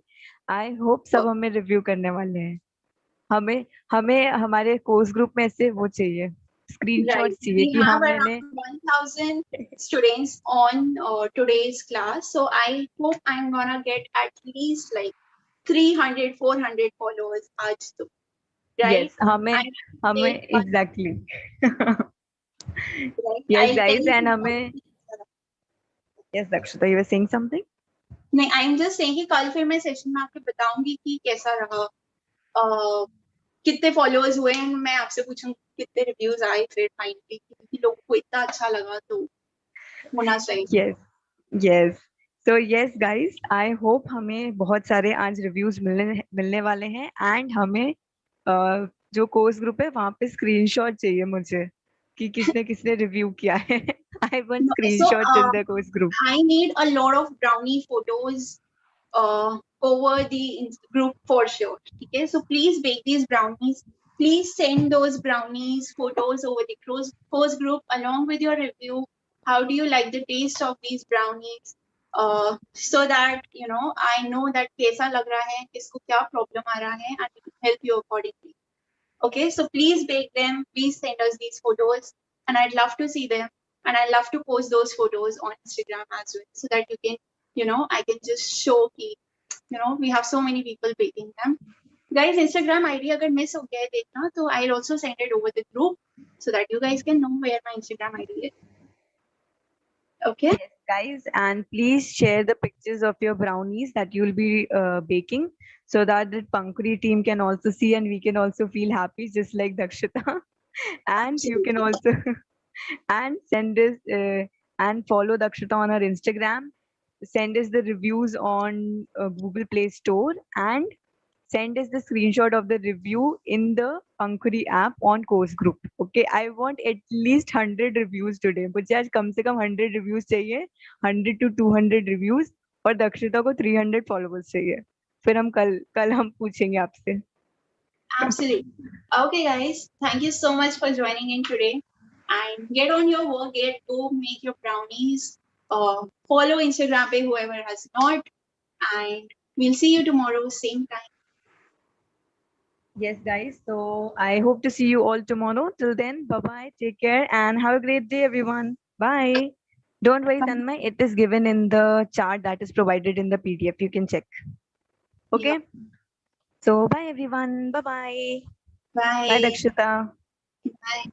आई होप सब हमें रिव्यू करने वाले हैं. हमें हमें हमारे कोर्स ग्रुप में ऐसे वो चाहिए, स्क्रीनशॉट Right. चाहिए We कि हाँ have मैंने around 1,000 students on today's class. So I hope I'm gonna get at least like 300, 400 followers आज तो. Right? यस हमें हमें Take one, exactly right? Yes I'll tell guys and you. हमें. Yes दक्षता, यू वर सेइंग समथिंग. नहीं, I am just saying कि कल फिर मैं सेशन में आपको बताऊंगी कि कैसा रहा, कितने फॉलोअर्स हुए हैं. मैं आपसे पूछूंगी कितने रिव्यूज आए फिर फाइनली, क्योंकि लोगों को इतना अच्छा लगा तो होना चाहिए. Yes yes. So yes guys, I hope हमें बहुत सारे आज रिव्यूज मिलने मिलने वाले हैं एंड हमें जो कोर्स ग्रुप है वहां पे स्क्रीनशॉट चाहिए मुझे कि किसने किसने रिव्यू किया है. I want So screenshots in the course group. I need a lot of brownie photos over the group for sure. Okay, so please bake these brownies. Please send those brownies photos over the course group along with your review. How do you like the taste of these brownies? So that you know, I know that कैसा लग रहा है, किसको क्या problem आ रहा है, and we can help you accordingly. Okay, so please bake them. Please send us these photos, and I'd love to see them. And I love to post those photos on Instagram as well, so that you can, you know, I can just show कि, you know, we have so many people baking them. Guys, Instagram ID अगर miss हो गया है देखना, तो I'll also send it over the group so that you guys can know where my Instagram ID is. Okay. Yes, guys, and please share the pictures of your brownies that you'll be baking so that the Pankhuri team can also see and we can also feel happy just like Dakshita. And you can also and send us and follow Dakshita on her Instagram. Send us the reviews on Google Play Store and send us the screenshot of the review in the Pankhuri app on course group. Okay, I want at least 100 reviews today. मुझे आज कम से कम 100 reviews चाहिए, 100 to 200 reviews, और दक्षिता को 300 followers चाहिए. फिर हम कल हम पूछेंगे आपसे. Absolutely. Okay, guys. Thank you so much for joining in today. And get on your work. Go make your brownies. Follow Instagram पे whoever has not. And we'll see you tomorrow, same time. Yes, guys. So I hope to see you all tomorrow. Till then, bye bye. Take care and have a great day, everyone. Bye. Don't worry, Bye. Tanmay. It is given in the chart that is provided in the PDF. You can check. Okay. Yeah. So bye, everyone. Bye bye. Bye, Bye. Dakshita. Bye.